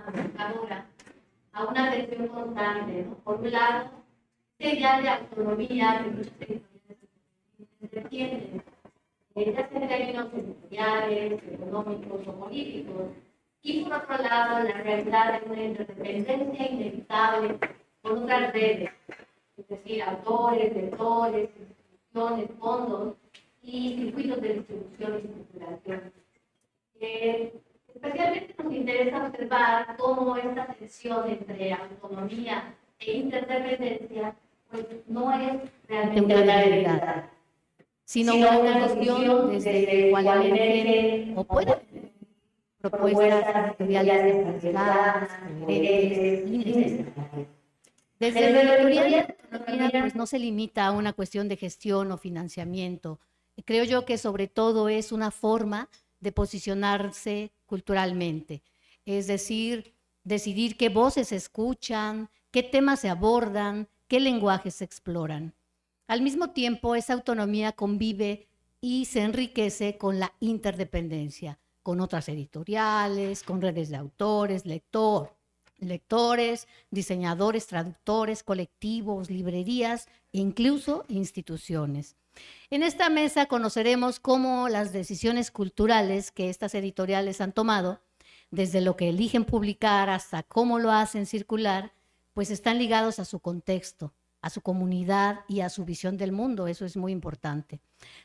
plataforma provocadora a una tensión constante, ¿no? Por un lado, este ideal de autonomía que muchos editoriales defienden, ya sea en términos territoriales, económicos o políticos, y por otro lado, la realidad de una interdependencia inevitable con otras redes, es decir, autores, lectores, instituciones, fondos y circuitos de distribución y circulación. Especialmente nos interesa observar cómo esta tensión entre autonomía e interdependencia pues, no es realmente una debilidad, sino una condición desde la cual emergen o pueden propuestas editoriales arriesgadas, coherentes y necesarias. Desde la editorial, la autonomía pues, no se limita a una cuestión de gestión o financiamiento. Creo yo que sobre todo es una forma de posicionarse culturalmente, es decir, decidir qué voces se escuchan, qué temas se abordan, qué lenguajes se exploran. Al mismo tiempo, esa autonomía convive y se enriquece con la interdependencia, con otras editoriales, con redes de autores, lectores, diseñadores, traductores, colectivos, librerías e incluso instituciones. En esta mesa conoceremos cómo las decisiones culturales que estas editoriales han tomado, desde lo que eligen publicar hasta cómo lo hacen circular, pues están ligados a su contexto, a su comunidad y a su visión del mundo. Eso es muy importante.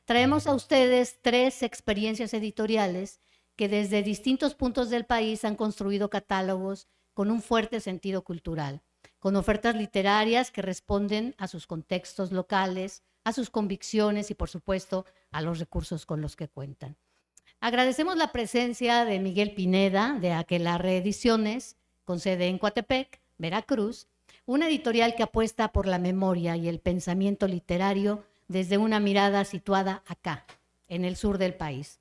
Traemos a ustedes 3 experiencias editoriales que desde distintos puntos del país han construido catálogos con un fuerte sentido cultural, con ofertas literarias que responden a sus contextos locales, a sus convicciones y, por supuesto, a los recursos con los que cuentan. Agradecemos la presencia de Miguel Pineda, de Aquelarre Ediciones, con sede en Coatepec, Veracruz, una editorial que apuesta por la memoria y el pensamiento literario desde una mirada situada acá, en el sur del país.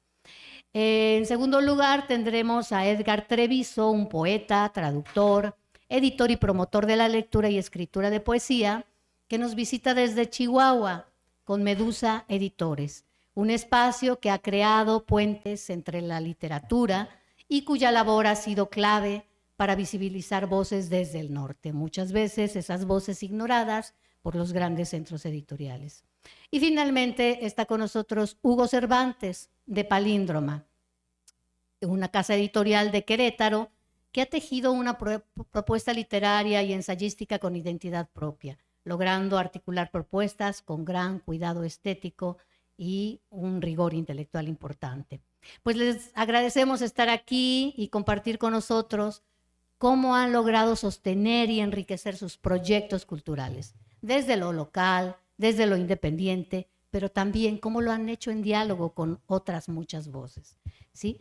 En segundo lugar, tendremos a Edgar Treviso, un poeta, traductor, editor y promotor de la lectura y escritura de poesía, que nos visita desde Chihuahua con Medusa Editores, un espacio que ha creado puentes entre la literatura y cuya labor ha sido clave para visibilizar voces desde el norte, muchas veces esas voces ignoradas por los grandes centros editoriales. Y finalmente está con nosotros Hugo Cervantes, de Palíndroma, una casa editorial de Querétaro que ha tejido una propuesta literaria y ensayística con identidad propia, logrando articular propuestas con gran cuidado estético y un rigor intelectual importante. Pues les agradecemos estar aquí y compartir con nosotros cómo han logrado sostener y enriquecer sus proyectos culturales, desde lo local, desde lo independiente, pero también cómo lo han hecho en diálogo con otras muchas voces, ¿sí?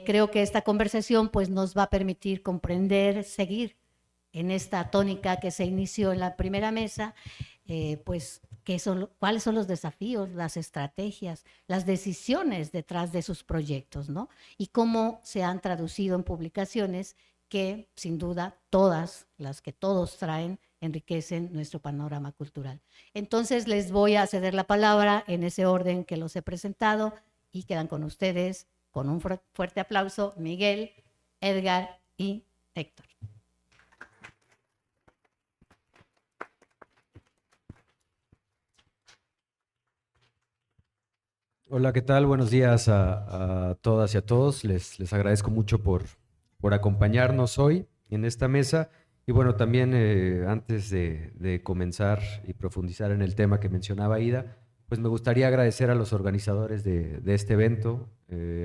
Creo que esta conversación pues, nos va a permitir comprender, seguir en esta tónica que se inició en la primera mesa, pues cuáles son los desafíos, las estrategias, las decisiones detrás de sus proyectos, ¿no? Y cómo se han traducido en publicaciones que, sin duda, todas las que todos traen, enriquecen nuestro panorama cultural. Entonces, les voy a ceder la palabra en ese orden que los he presentado y quedan con ustedes, con un fuerte aplauso, Miguel, Edgar y Héctor. Hola, ¿qué tal? Buenos días a todas y a todos. Les agradezco mucho por acompañarnos hoy en esta mesa. Y bueno, también antes de comenzar y profundizar en el tema que mencionaba Ida, pues me gustaría agradecer a los organizadores de este evento,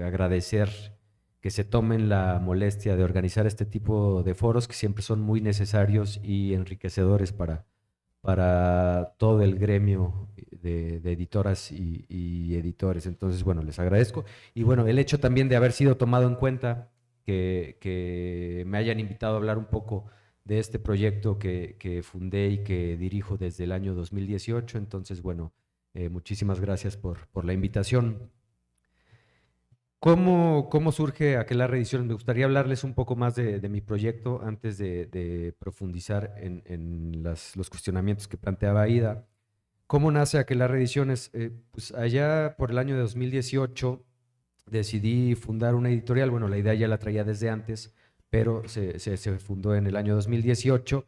agradecer que se tomen la molestia de organizar este tipo de foros que siempre son muy necesarios y enriquecedores para todo el gremio de editoras y editores. Entonces, bueno, les agradezco. Y bueno, el hecho también de haber sido tomado en cuenta, que me hayan invitado a hablar un poco de este proyecto que fundé y que dirijo desde el año 2018. Entonces, bueno, muchísimas gracias por la invitación. ¿Cómo surge Aquelarre Ediciones? Me gustaría hablarles un poco más de mi proyecto antes de profundizar en los cuestionamientos que planteaba Ida. ¿Cómo nace Aquelarre Ediciones? Pues allá por el año de 2018 decidí fundar una editorial. Bueno, la idea ya la traía desde antes, pero se fundó en el año 2018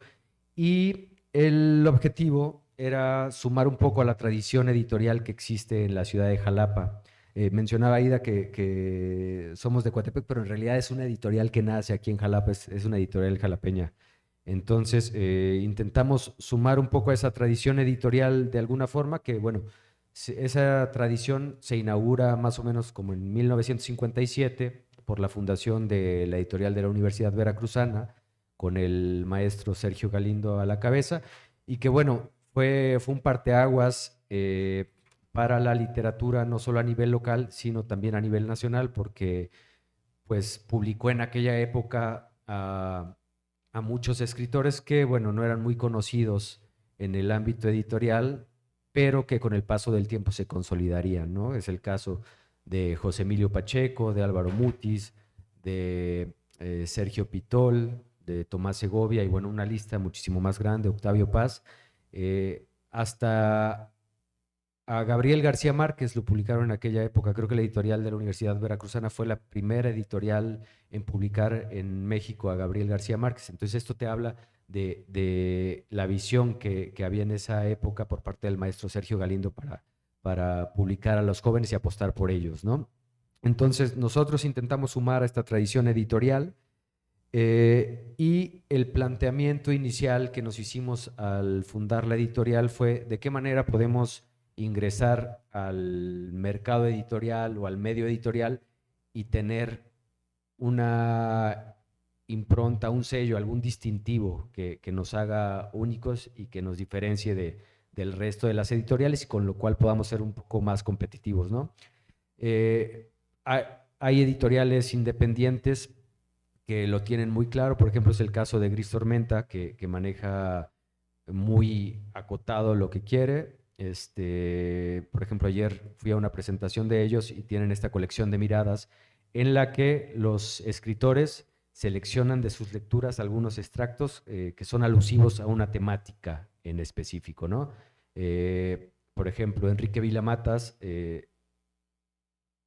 y el objetivo era sumar un poco a la tradición editorial que existe en la ciudad de Jalapa. Mencionaba Aida que somos de Coatepec, pero en realidad es una editorial que nace aquí en Jalapa, es una editorial jalapeña. Entonces, intentamos sumar un poco a esa tradición editorial de alguna forma, que bueno, esa tradición se inaugura más o menos como en 1957 por la fundación de la editorial de la Universidad Veracruzana, con el maestro Sergio Galindo a la cabeza, y que bueno, fue un parteaguas para la literatura, no solo a nivel local, sino también a nivel nacional, porque pues publicó en aquella época a muchos escritores que, bueno, no eran muy conocidos en el ámbito editorial, pero que con el paso del tiempo se consolidarían, ¿no? Es el caso de José Emilio Pacheco, de Álvaro Mutis, de Sergio Pitol, de Tomás Segovia, y bueno, una lista muchísimo más grande, Octavio Paz, hasta a Gabriel García Márquez lo publicaron en aquella época. Creo que la editorial de la Universidad Veracruzana fue la primera editorial en publicar en México a Gabriel García Márquez. Entonces esto te habla de la visión que había en esa época por parte del maestro Sergio Galindo para publicar a los jóvenes y apostar por ellos, ¿no? Entonces nosotros intentamos sumar a esta tradición editorial y el planteamiento inicial que nos hicimos al fundar la editorial fue de qué manera podemos ingresar al mercado editorial o al medio editorial y tener una impronta, un sello, algún distintivo que nos haga únicos y que nos diferencie del resto de las editoriales y con lo cual podamos ser un poco más competitivos, ¿no? Hay editoriales independientes que lo tienen muy claro, por ejemplo es el caso de Gris Tormenta, que maneja muy acotado lo que quiere. Por ejemplo, ayer fui a una presentación de ellos y tienen esta colección de miradas en la que los escritores seleccionan de sus lecturas algunos extractos que son alusivos a una temática en específico, ¿no? Por ejemplo, Enrique Vilamatas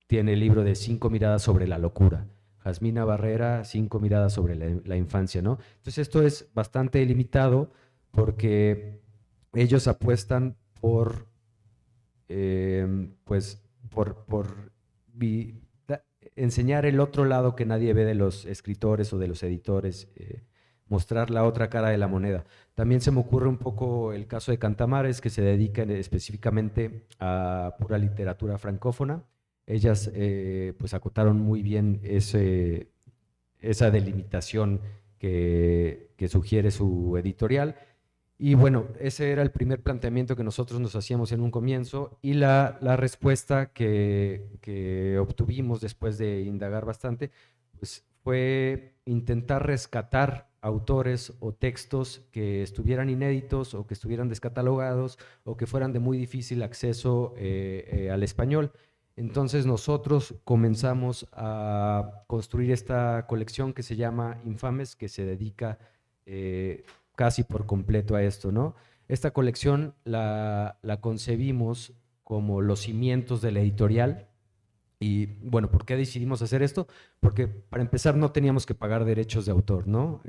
tiene el libro de 5 miradas sobre la locura. Jasmina Barrera, 5 miradas sobre la infancia, ¿no? Entonces esto es bastante limitado porque ellos apuestan por, pues, enseñar el otro lado que nadie ve de los escritores o de los editores, mostrar la otra cara de la moneda. También se me ocurre un poco el caso de Cantamares, que se dedica específicamente a pura literatura francófona. Ellas pues acotaron muy bien esa delimitación que sugiere su editorial. Y bueno, ese era el primer planteamiento que nosotros nos hacíamos en un comienzo y la respuesta que obtuvimos después de indagar bastante, pues fue intentar rescatar autores o textos que estuvieran inéditos o que estuvieran descatalogados o que fueran de muy difícil acceso al español. Entonces nosotros comenzamos a construir esta colección que se llama Infames, que se dedica casi por completo a esto, ¿no? Esta colección la concebimos como los cimientos de la editorial. Y bueno, ¿por qué decidimos hacer esto? Porque para empezar no teníamos que pagar derechos de autor, ¿no?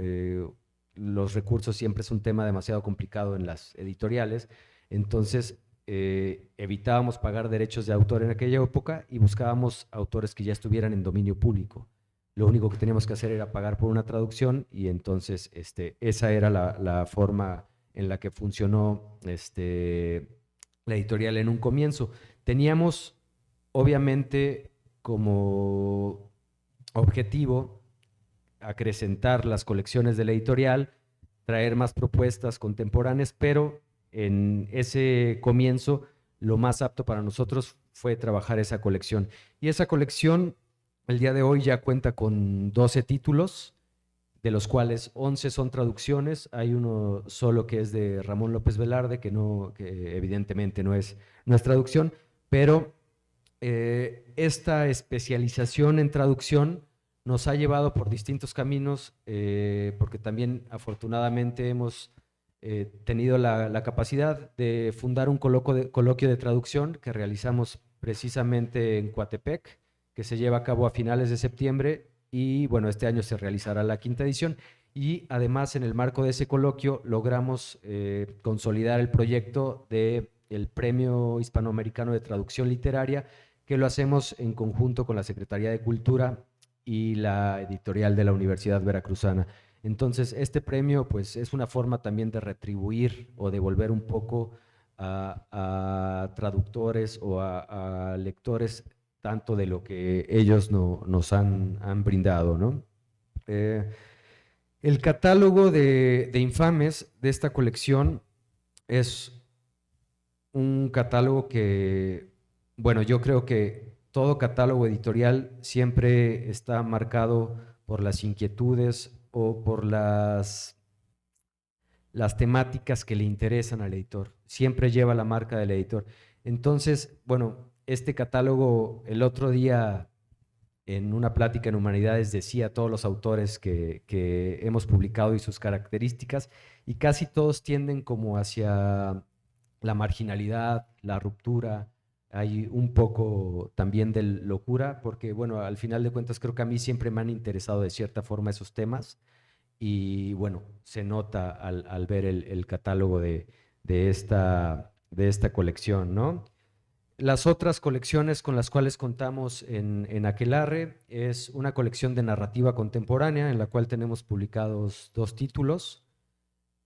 Los recursos siempre es un tema demasiado complicado en las editoriales, entonces evitábamos pagar derechos de autor en aquella época y buscábamos autores que ya estuvieran en dominio público. Lo único que teníamos que hacer era pagar por una traducción y entonces esa era la forma en la que funcionó la editorial en un comienzo. Teníamos obviamente como objetivo acrecentar las colecciones de la editorial, traer más propuestas contemporáneas, pero en ese comienzo lo más apto para nosotros fue trabajar esa colección. Y esa colección el día de hoy ya cuenta con 12 títulos, de los cuales 11 son traducciones. Hay uno solo que es de Ramón López Velarde, que evidentemente no es traducción, pero esta especialización en traducción nos ha llevado por distintos caminos, porque también afortunadamente hemos tenido la capacidad de fundar un coloquio de traducción que realizamos precisamente en Coatepec, que se lleva a cabo a finales de septiembre y bueno, este año se realizará la 5ª edición. Y además, en el marco de ese coloquio, logramos consolidar el proyecto del Premio Hispanoamericano de Traducción Literaria, que lo hacemos en conjunto con la Secretaría de Cultura y la editorial de la Universidad Veracruzana. Entonces, este premio pues, es una forma también de retribuir o devolver un poco a traductores o a lectores tanto de lo que ellos nos han brindado, ¿no? El catálogo de Infames de esta colección es un catálogo que, bueno, yo creo que todo catálogo editorial siempre está marcado por las inquietudes o por las temáticas que le interesan al editor. Siempre lleva la marca del editor. Entonces, bueno, este catálogo el otro día en una plática en Humanidades decía todos los autores que hemos publicado y sus características, y casi todos tienden como hacia la marginalidad, la ruptura, hay un poco también de locura, porque bueno, al final de cuentas creo que a mí siempre me han interesado de cierta forma esos temas, y bueno, se nota al ver el catálogo de esta colección, ¿no? Las otras colecciones con las cuales contamos en Aquelarre es una colección de narrativa contemporánea en la cual tenemos publicados 2 títulos.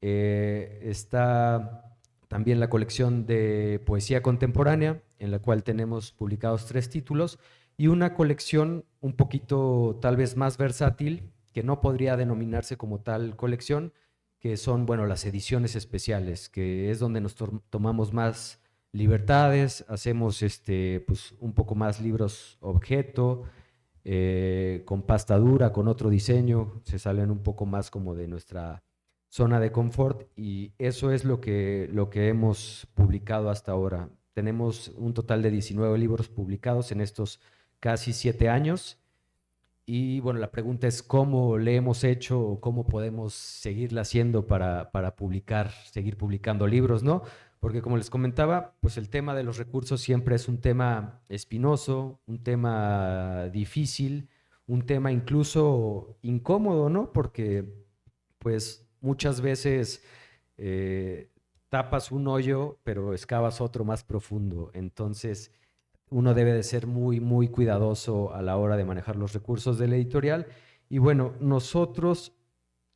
Está también la colección de poesía contemporánea en la cual tenemos publicados 3 títulos y una colección un poquito tal vez más versátil que no podría denominarse como tal colección, que son, bueno, las ediciones especiales, que es donde nos tomamos más libertades, hacemos pues, un poco más libros objeto, con pasta dura, con otro diseño, se salen un poco más como de nuestra zona de confort, y eso es lo que hemos publicado hasta ahora. Tenemos un total de 19 libros publicados en estos casi 7 años. Y bueno, la pregunta es cómo le hemos hecho o cómo podemos seguirla haciendo para publicar, seguir publicando libros, ¿no? Porque como les comentaba, pues el tema de los recursos siempre es un tema espinoso, un tema difícil, un tema incluso incómodo, ¿no? Porque pues muchas veces tapas un hoyo, pero excavas otro más profundo. Entonces uno debe de ser muy, muy cuidadoso a la hora de manejar los recursos del editorial. Y bueno, nosotros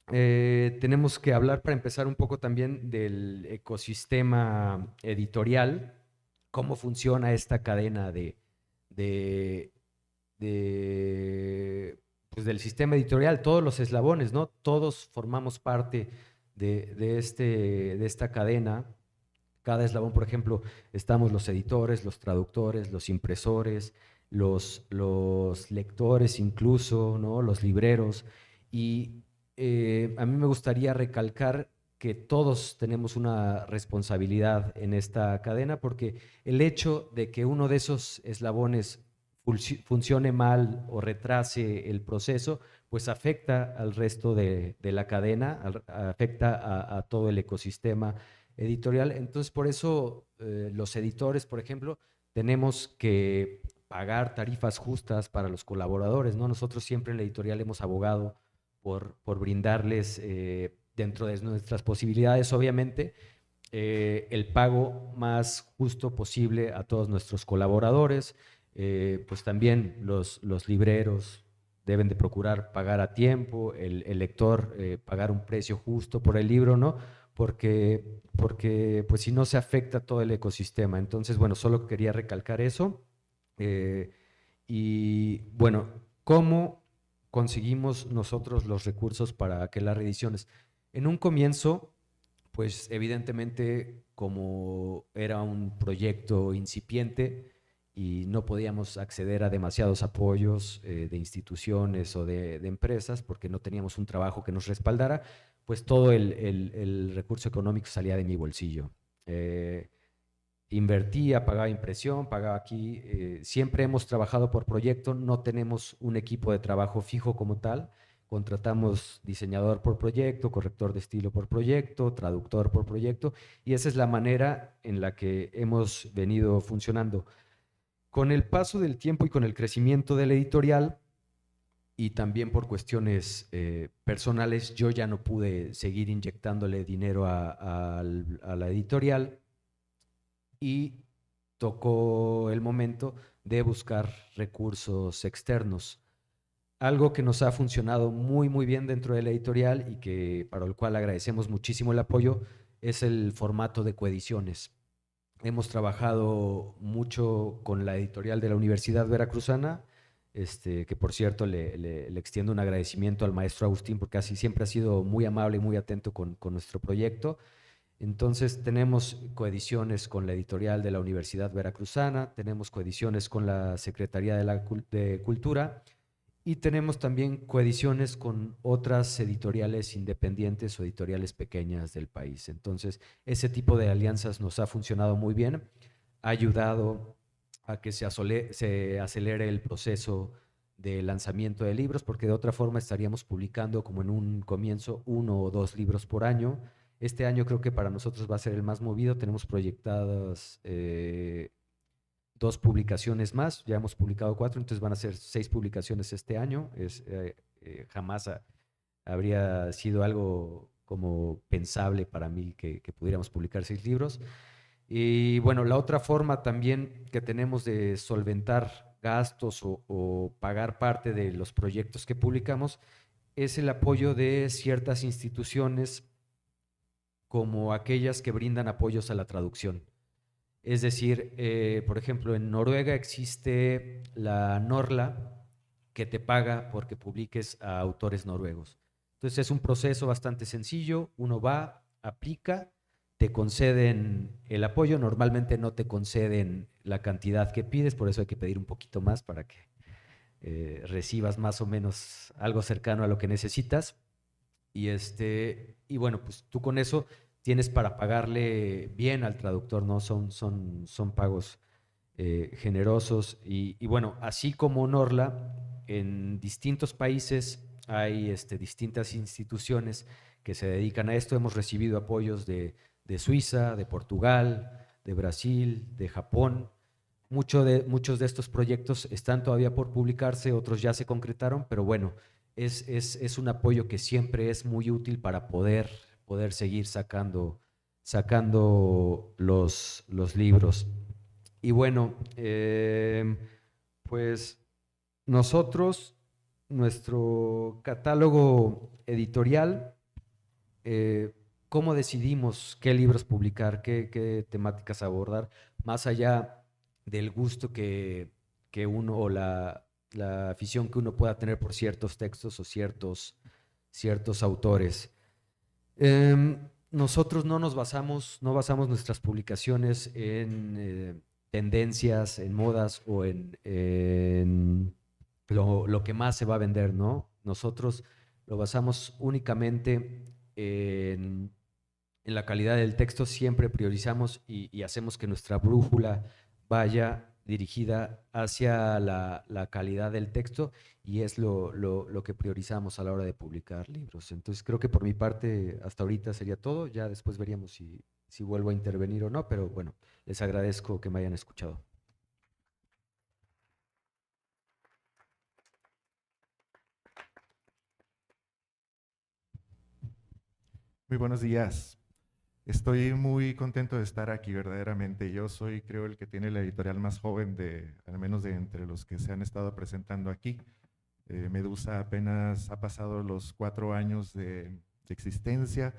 tenemos que hablar para empezar un poco también del ecosistema editorial, cómo funciona esta cadena de, pues del sistema editorial, todos los eslabones, ¿no? Todos formamos parte de esta cadena. Cada eslabón, por ejemplo, estamos los editores, los traductores, los impresores, los lectores incluso, ¿no? Los libreros. Y a mí me gustaría recalcar que todos tenemos una responsabilidad en esta cadena, porque el hecho de que uno de esos eslabones funcione mal o retrase el proceso, pues afecta al resto de la cadena, afecta a todo el ecosistema editorial. Entonces, por eso los editores, por ejemplo, tenemos que pagar tarifas justas para los colaboradores, ¿no? Nosotros siempre en la editorial hemos abogado por brindarles, dentro de nuestras posibilidades, obviamente, el pago más justo posible a todos nuestros colaboradores. Pues también los libreros deben de procurar pagar a tiempo, el lector pagar un precio justo por el libro, ¿no? Porque pues si no se afecta todo el ecosistema. Entonces, bueno, solo quería recalcar eso. Y bueno, ¿cómo conseguimos nosotros los recursos para que las reediciones? En un comienzo, pues evidentemente como era un proyecto incipiente y no podíamos acceder a demasiados apoyos de instituciones o de empresas porque no teníamos un trabajo que nos respaldara, pues todo el recurso económico salía de mi bolsillo. Invertía, pagaba impresión, pagaba aquí. Siempre hemos trabajado por proyecto, no tenemos un equipo de trabajo fijo como tal. Contratamos diseñador por proyecto, corrector de estilo por proyecto, traductor por proyecto, y esa es la manera en la que hemos venido funcionando. Con el paso del tiempo y con el crecimiento de la editorial, y también por cuestiones personales yo ya no pude seguir inyectándole dinero a la editorial y tocó el momento de buscar recursos externos. Algo que nos ha funcionado muy, muy bien dentro de la editorial y que para el cual agradecemos muchísimo el apoyo es el formato de coediciones. Hemos trabajado mucho con la editorial de la Universidad Veracruzana, que por cierto le extiendo un agradecimiento al maestro Agustín porque así siempre ha sido muy amable y muy atento con nuestro proyecto. Entonces tenemos coediciones con la editorial de la Universidad Veracruzana, tenemos coediciones con la Secretaría de Cultura y tenemos también coediciones con otras editoriales independientes o editoriales pequeñas del país. Entonces, ese tipo de alianzas nos ha funcionado muy bien, ha ayudado a que se acelere el proceso de lanzamiento de libros, porque de otra forma estaríamos publicando como en un comienzo 1 o 2 libros por año. Este año creo que para nosotros va a ser el más movido, tenemos proyectadas 2 publicaciones más, ya hemos publicado 4, entonces van a ser 6 publicaciones este año. Jamás habría sido algo como pensable para mí que pudiéramos publicar 6 libros. Y bueno, la otra forma también que tenemos de solventar gastos o pagar parte de los proyectos que publicamos es el apoyo de ciertas instituciones como aquellas que brindan apoyos a la traducción. Es decir, por ejemplo, en Noruega existe la Norla que te paga porque publiques a autores noruegos. Entonces es un proceso bastante sencillo, uno va, aplica, te conceden el apoyo, normalmente no te conceden la cantidad que pides, por eso hay que pedir un poquito más para que recibas más o menos algo cercano a lo que necesitas. Y bueno, pues tú con eso tienes para pagarle bien al traductor, ¿no? Son pagos generosos. Y bueno, así como Norla, en distintos países hay distintas instituciones que se dedican a esto. Hemos recibido apoyos de Suiza, de Portugal, de Brasil, de Japón. Muchos de estos proyectos están todavía por publicarse, otros ya se concretaron, pero bueno, es un apoyo que siempre es muy útil para poder seguir sacando los libros. Y bueno, pues nosotros, nuestro catálogo editorial, ¿cómo decidimos qué libros publicar, qué temáticas abordar, más allá del gusto que uno o la afición que uno pueda tener por ciertos textos o ciertos autores? Nosotros no basamos nuestras publicaciones en tendencias, en modas o en lo que más se va a vender, ¿no? Nosotros lo basamos únicamente en la calidad del texto, siempre priorizamos y hacemos que nuestra brújula vaya dirigida hacia la calidad del texto y es lo que priorizamos a la hora de publicar libros. Entonces creo que por mi parte hasta ahorita sería todo, ya después veríamos si vuelvo a intervenir o no, pero bueno, les agradezco que me hayan escuchado. Muy buenos días. Estoy muy contento de estar aquí, verdaderamente. Yo soy, creo, el que tiene la editorial más joven al menos de entre los que se han estado presentando aquí. Medusa apenas ha pasado los 4 años de existencia.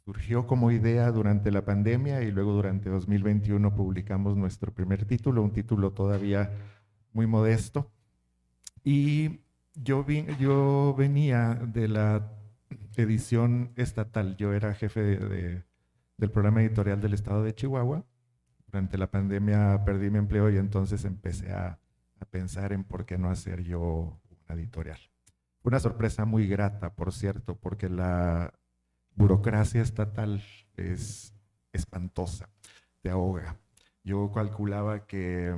Surgió como idea durante la pandemia y luego durante 2021 publicamos nuestro primer título, un título todavía muy modesto. Y yo venía de la edición estatal. Yo era jefe del programa editorial del estado de Chihuahua. Durante la pandemia perdí mi empleo y entonces empecé a pensar en por qué no hacer yo una editorial. Fue una sorpresa muy grata, por cierto, porque la burocracia estatal es espantosa, te ahoga. Yo calculaba que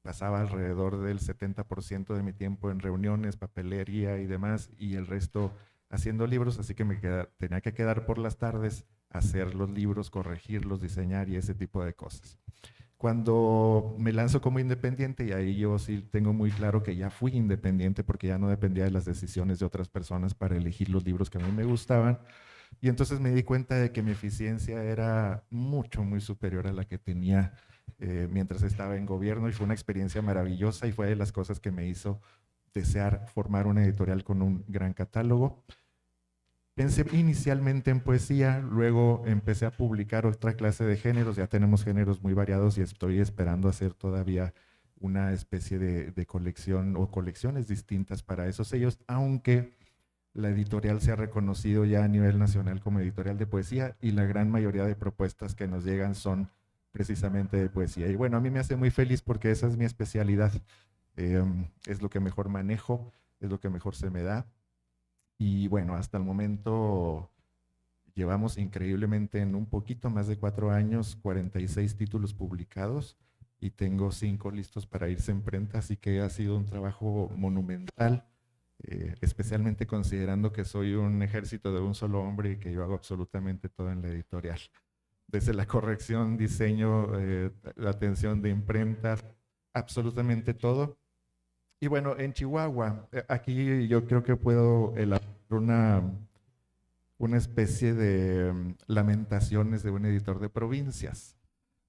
pasaba alrededor del 70% de mi tiempo en reuniones, papelería y demás, y el resto haciendo libros, así que tenía que quedar por las tardes, hacer los libros, corregirlos, diseñar y ese tipo de cosas. Cuando me lanzo como independiente, y ahí yo sí tengo muy claro que ya fui independiente porque ya no dependía de las decisiones de otras personas para elegir los libros que a mí me gustaban, y entonces me di cuenta de que mi eficiencia era mucho, muy superior a la que tenía mientras estaba en gobierno, y fue una experiencia maravillosa y fue de las cosas que me hizo desear formar una editorial con un gran catálogo. Pensé inicialmente en poesía, luego empecé a publicar otra clase de géneros, ya tenemos géneros muy variados y estoy esperando hacer todavía una especie de colección o colecciones distintas para esos sellos, aunque la editorial se ha reconocido ya a nivel nacional como editorial de poesía y la gran mayoría de propuestas que nos llegan son precisamente de poesía. Y bueno, a mí me hace muy feliz porque esa es mi especialidad, es lo que mejor manejo, es lo que mejor se me da. Y bueno, hasta el momento llevamos increíblemente en un poquito más de 4 años 46 títulos publicados y tengo 5 listos para irse en imprenta, así que ha sido un trabajo monumental, especialmente considerando que soy un ejército de un solo hombre y que yo hago absolutamente todo en la editorial. Desde la corrección, diseño, la atención de imprenta, absolutamente todo. Y bueno, en Chihuahua, aquí yo creo que puedo elaborar una especie de lamentaciones de un editor de provincias,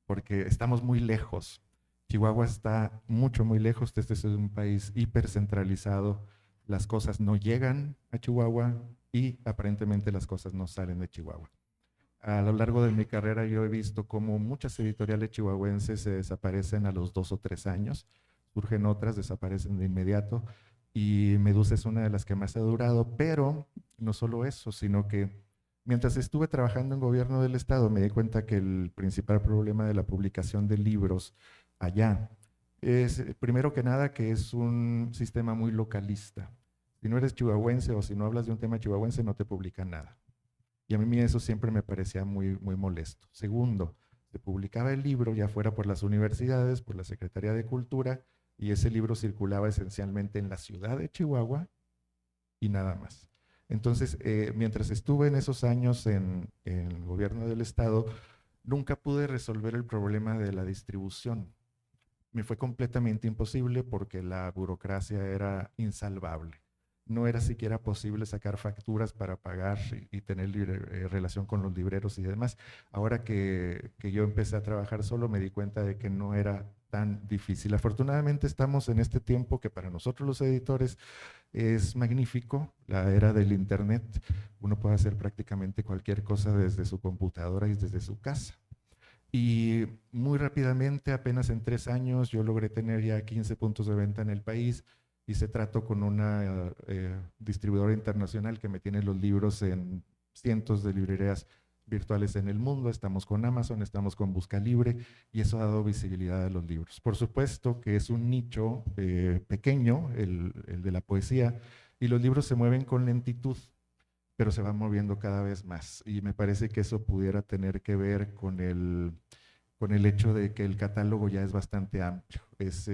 porque estamos muy lejos. Chihuahua está mucho, muy lejos. Este es un país hipercentralizado. Las cosas no llegan a Chihuahua y aparentemente las cosas no salen de Chihuahua. A lo largo de mi carrera yo he visto cómo muchas editoriales chihuahuenses se desaparecen a los 2 o 3 años, surgen otras, desaparecen de inmediato, y Medusa es una de las que más ha durado, pero no solo eso, sino que mientras estuve trabajando en gobierno del estado me di cuenta que el principal problema de la publicación de libros allá es, primero que nada, que es un sistema muy localista. Si no eres chihuahuense o si no hablas de un tema chihuahuense no te publican nada. Y a mí eso siempre me parecía muy, muy molesto. Segundo, se publicaba el libro ya fuera por las universidades, por la Secretaría de Cultura, y ese libro circulaba esencialmente en la ciudad de Chihuahua y nada más. Entonces, mientras estuve en esos años en el gobierno del estado, nunca pude resolver el problema de la distribución. Me fue completamente imposible porque la burocracia era insalvable. No era siquiera posible sacar facturas para pagar y tener relación con los libreros y demás. Ahora que yo empecé a trabajar solo, me di cuenta de que no era tan difícil. Afortunadamente estamos en este tiempo que para nosotros los editores es magnífico, la era del internet. Uno puede hacer prácticamente cualquier cosa desde su computadora y desde su casa. Y muy rápidamente, apenas en 3 años, yo logré tener ya 15 puntos de venta en el país. Hice trato con una distribuidora internacional que me tiene los libros en cientos de librerías virtuales en el mundo. Estamos con Amazon, estamos con Busca Libre, y eso ha dado visibilidad a los libros. Por supuesto que es un nicho pequeño, el de la poesía, y los libros se mueven con lentitud, pero se van moviendo cada vez más. Y me parece que eso pudiera tener que ver con el hecho de que el catálogo ya es bastante amplio. Es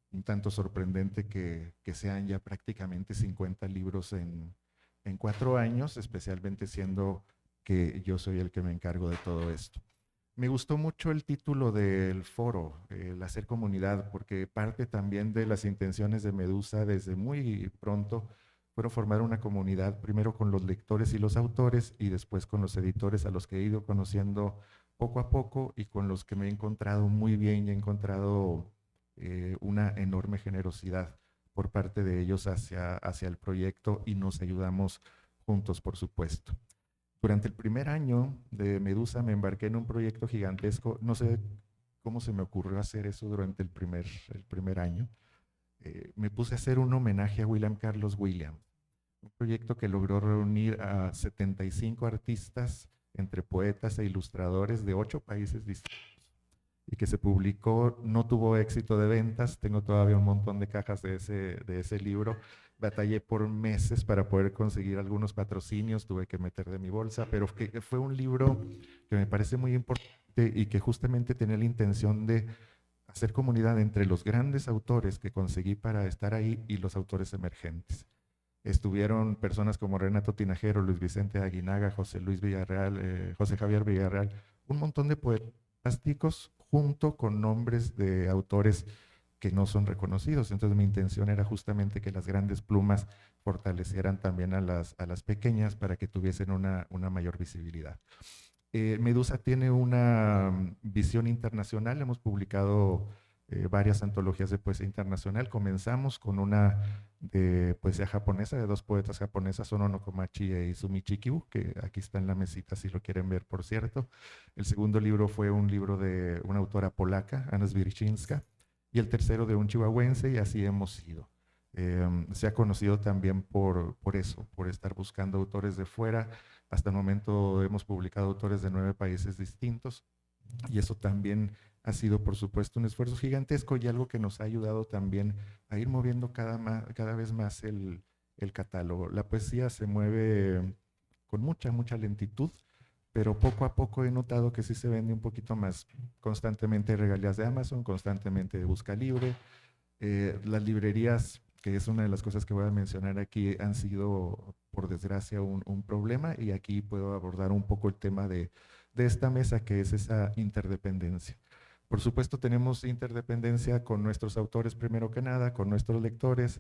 un tanto sorprendente que sean ya prácticamente 50 libros en 4 años, especialmente siendo que yo soy el que me encargo de todo esto. Me gustó mucho el título del foro, el hacer comunidad, porque parte también de las intenciones de Medusa desde muy pronto fueron formar una comunidad, primero con los lectores y los autores, y después con los editores a los que he ido conociendo poco a poco y con los que me he encontrado muy bien y he encontrado una enorme generosidad por parte de ellos hacia el proyecto, y nos ayudamos juntos, por supuesto. Durante el primer año de Medusa me embarqué en un proyecto gigantesco. No sé cómo se me ocurrió hacer eso durante el primer año. Me puse a hacer un homenaje a William Carlos Williams, un proyecto que logró reunir a 75 artistas, entre poetas e ilustradores de 8 países distintos, y que se publicó. No tuvo éxito de ventas, tengo todavía un montón de cajas de ese libro. Batallé por meses para poder conseguir algunos patrocinios, tuve que meter de mi bolsa, pero fue un libro que me parece muy importante y que justamente tenía la intención de hacer comunidad entre los grandes autores que conseguí para estar ahí y los autores emergentes. Estuvieron personas como Renato Tinajero, Luis Vicente Aguinaga, José Luis Villarreal, José Javier Villarreal, un montón de poetas fantásticos junto con nombres de autores que no son reconocidos. Entonces mi intención era justamente que las grandes plumas fortalecieran también a las pequeñas para que tuviesen una mayor visibilidad. Medusa tiene una visión internacional, hemos publicado varias antologías de poesía internacional. Comenzamos con una de poesía japonesa, de dos poetas japonesas, Ono no Komachi e Izumi Chikibu, que aquí está en la mesita si lo quieren ver, por cierto. El segundo libro fue un libro de una autora polaca, Anna Zwierczynska, y el tercero de un chihuahuense, y así hemos ido. Se ha conocido también por eso, por estar buscando autores de fuera. Hasta el momento hemos publicado autores de 9 países distintos, y eso también ha sido, por supuesto, un esfuerzo gigantesco y algo que nos ha ayudado también a ir moviendo cada vez más el catálogo. La poesía se mueve con mucha lentitud, pero poco a poco he notado que sí se vende un poquito más. Constantemente hay regalías de Amazon, constantemente de Busca Libre. Las librerías, que es una de las cosas que voy a mencionar aquí, han sido, por desgracia, un problema, y aquí puedo abordar un poco el tema de esta mesa, que es esa interdependencia. Por supuesto, tenemos interdependencia con nuestros autores primero que nada, con nuestros lectores,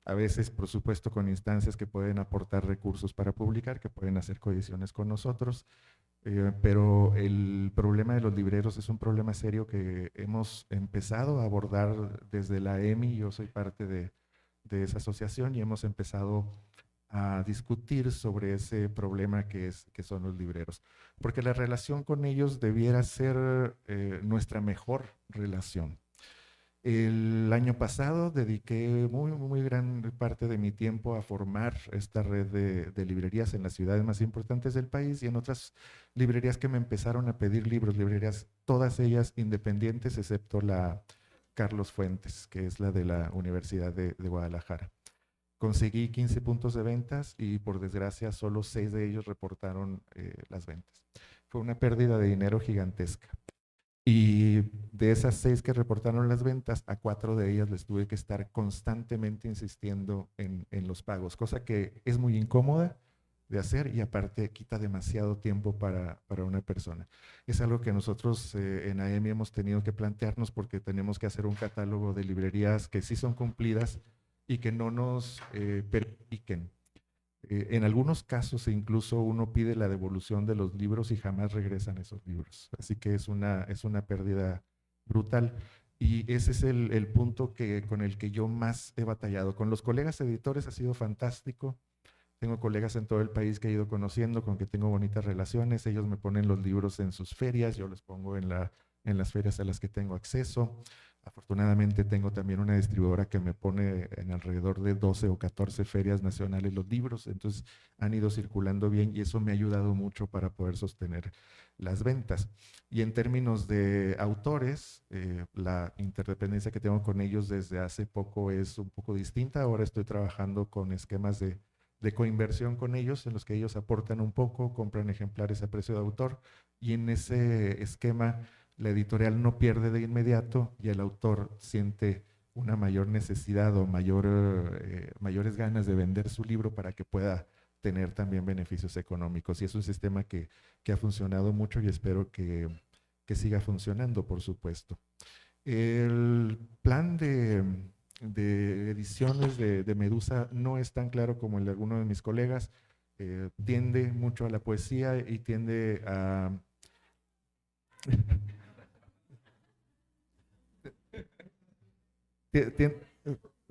a veces, por supuesto, con instancias que pueden aportar recursos para publicar, que pueden hacer coediciones con nosotros, pero el problema de los libreros es un problema serio que hemos empezado a abordar desde la EMI. Yo soy parte de esa asociación y hemos empezado a discutir sobre ese problema que son los libreros, porque la relación con ellos debiera ser nuestra mejor relación. El año pasado dediqué muy gran parte de mi tiempo a formar esta red de librerías en las ciudades más importantes del país y en otras librerías que me empezaron a pedir libros, librerías todas ellas independientes, excepto la Carlos Fuentes, que es la de la Universidad de Guadalajara. Conseguí 15 puntos de ventas y, por desgracia, solo 6 de ellos reportaron las ventas. Fue una pérdida de dinero gigantesca. Y de esas 6 que reportaron las ventas, a 4 de ellas les tuve que estar constantemente insistiendo en los pagos, cosa que es muy incómoda de hacer y aparte quita demasiado tiempo para una persona. Es algo que nosotros en AEMI hemos tenido que plantearnos, porque tenemos que hacer un catálogo de librerías que sí son cumplidas y que no nos perjudiquen. En algunos casos incluso uno pide la devolución de los libros y jamás regresan esos libros. Así que es una pérdida brutal. Y ese es el punto con el que yo más he batallado. Con los colegas editores ha sido fantástico. Tengo colegas en todo el país que he ido conociendo, con que tengo bonitas relaciones. Ellos me ponen los libros en sus ferias, yo los pongo en las ferias a las que tengo acceso. Afortunadamente tengo también una distribuidora que me pone en alrededor de 12 o 14 ferias nacionales los libros, entonces han ido circulando bien y eso me ha ayudado mucho para poder sostener las ventas. Y en términos de autores, la interdependencia que tengo con ellos desde hace poco es un poco distinta. Ahora estoy trabajando con esquemas de coinversión con ellos, en los que ellos aportan un poco, compran ejemplares a precio de autor, y en ese esquema la editorial no pierde de inmediato y el autor siente una mayor necesidad o mayores ganas de vender su libro para que pueda tener también beneficios económicos. Y es un sistema que ha funcionado mucho y espero que siga funcionando, por supuesto. El plan de ediciones de Medusa no es tan claro como el de alguno de mis colegas. Tiende mucho a la poesía y tiende a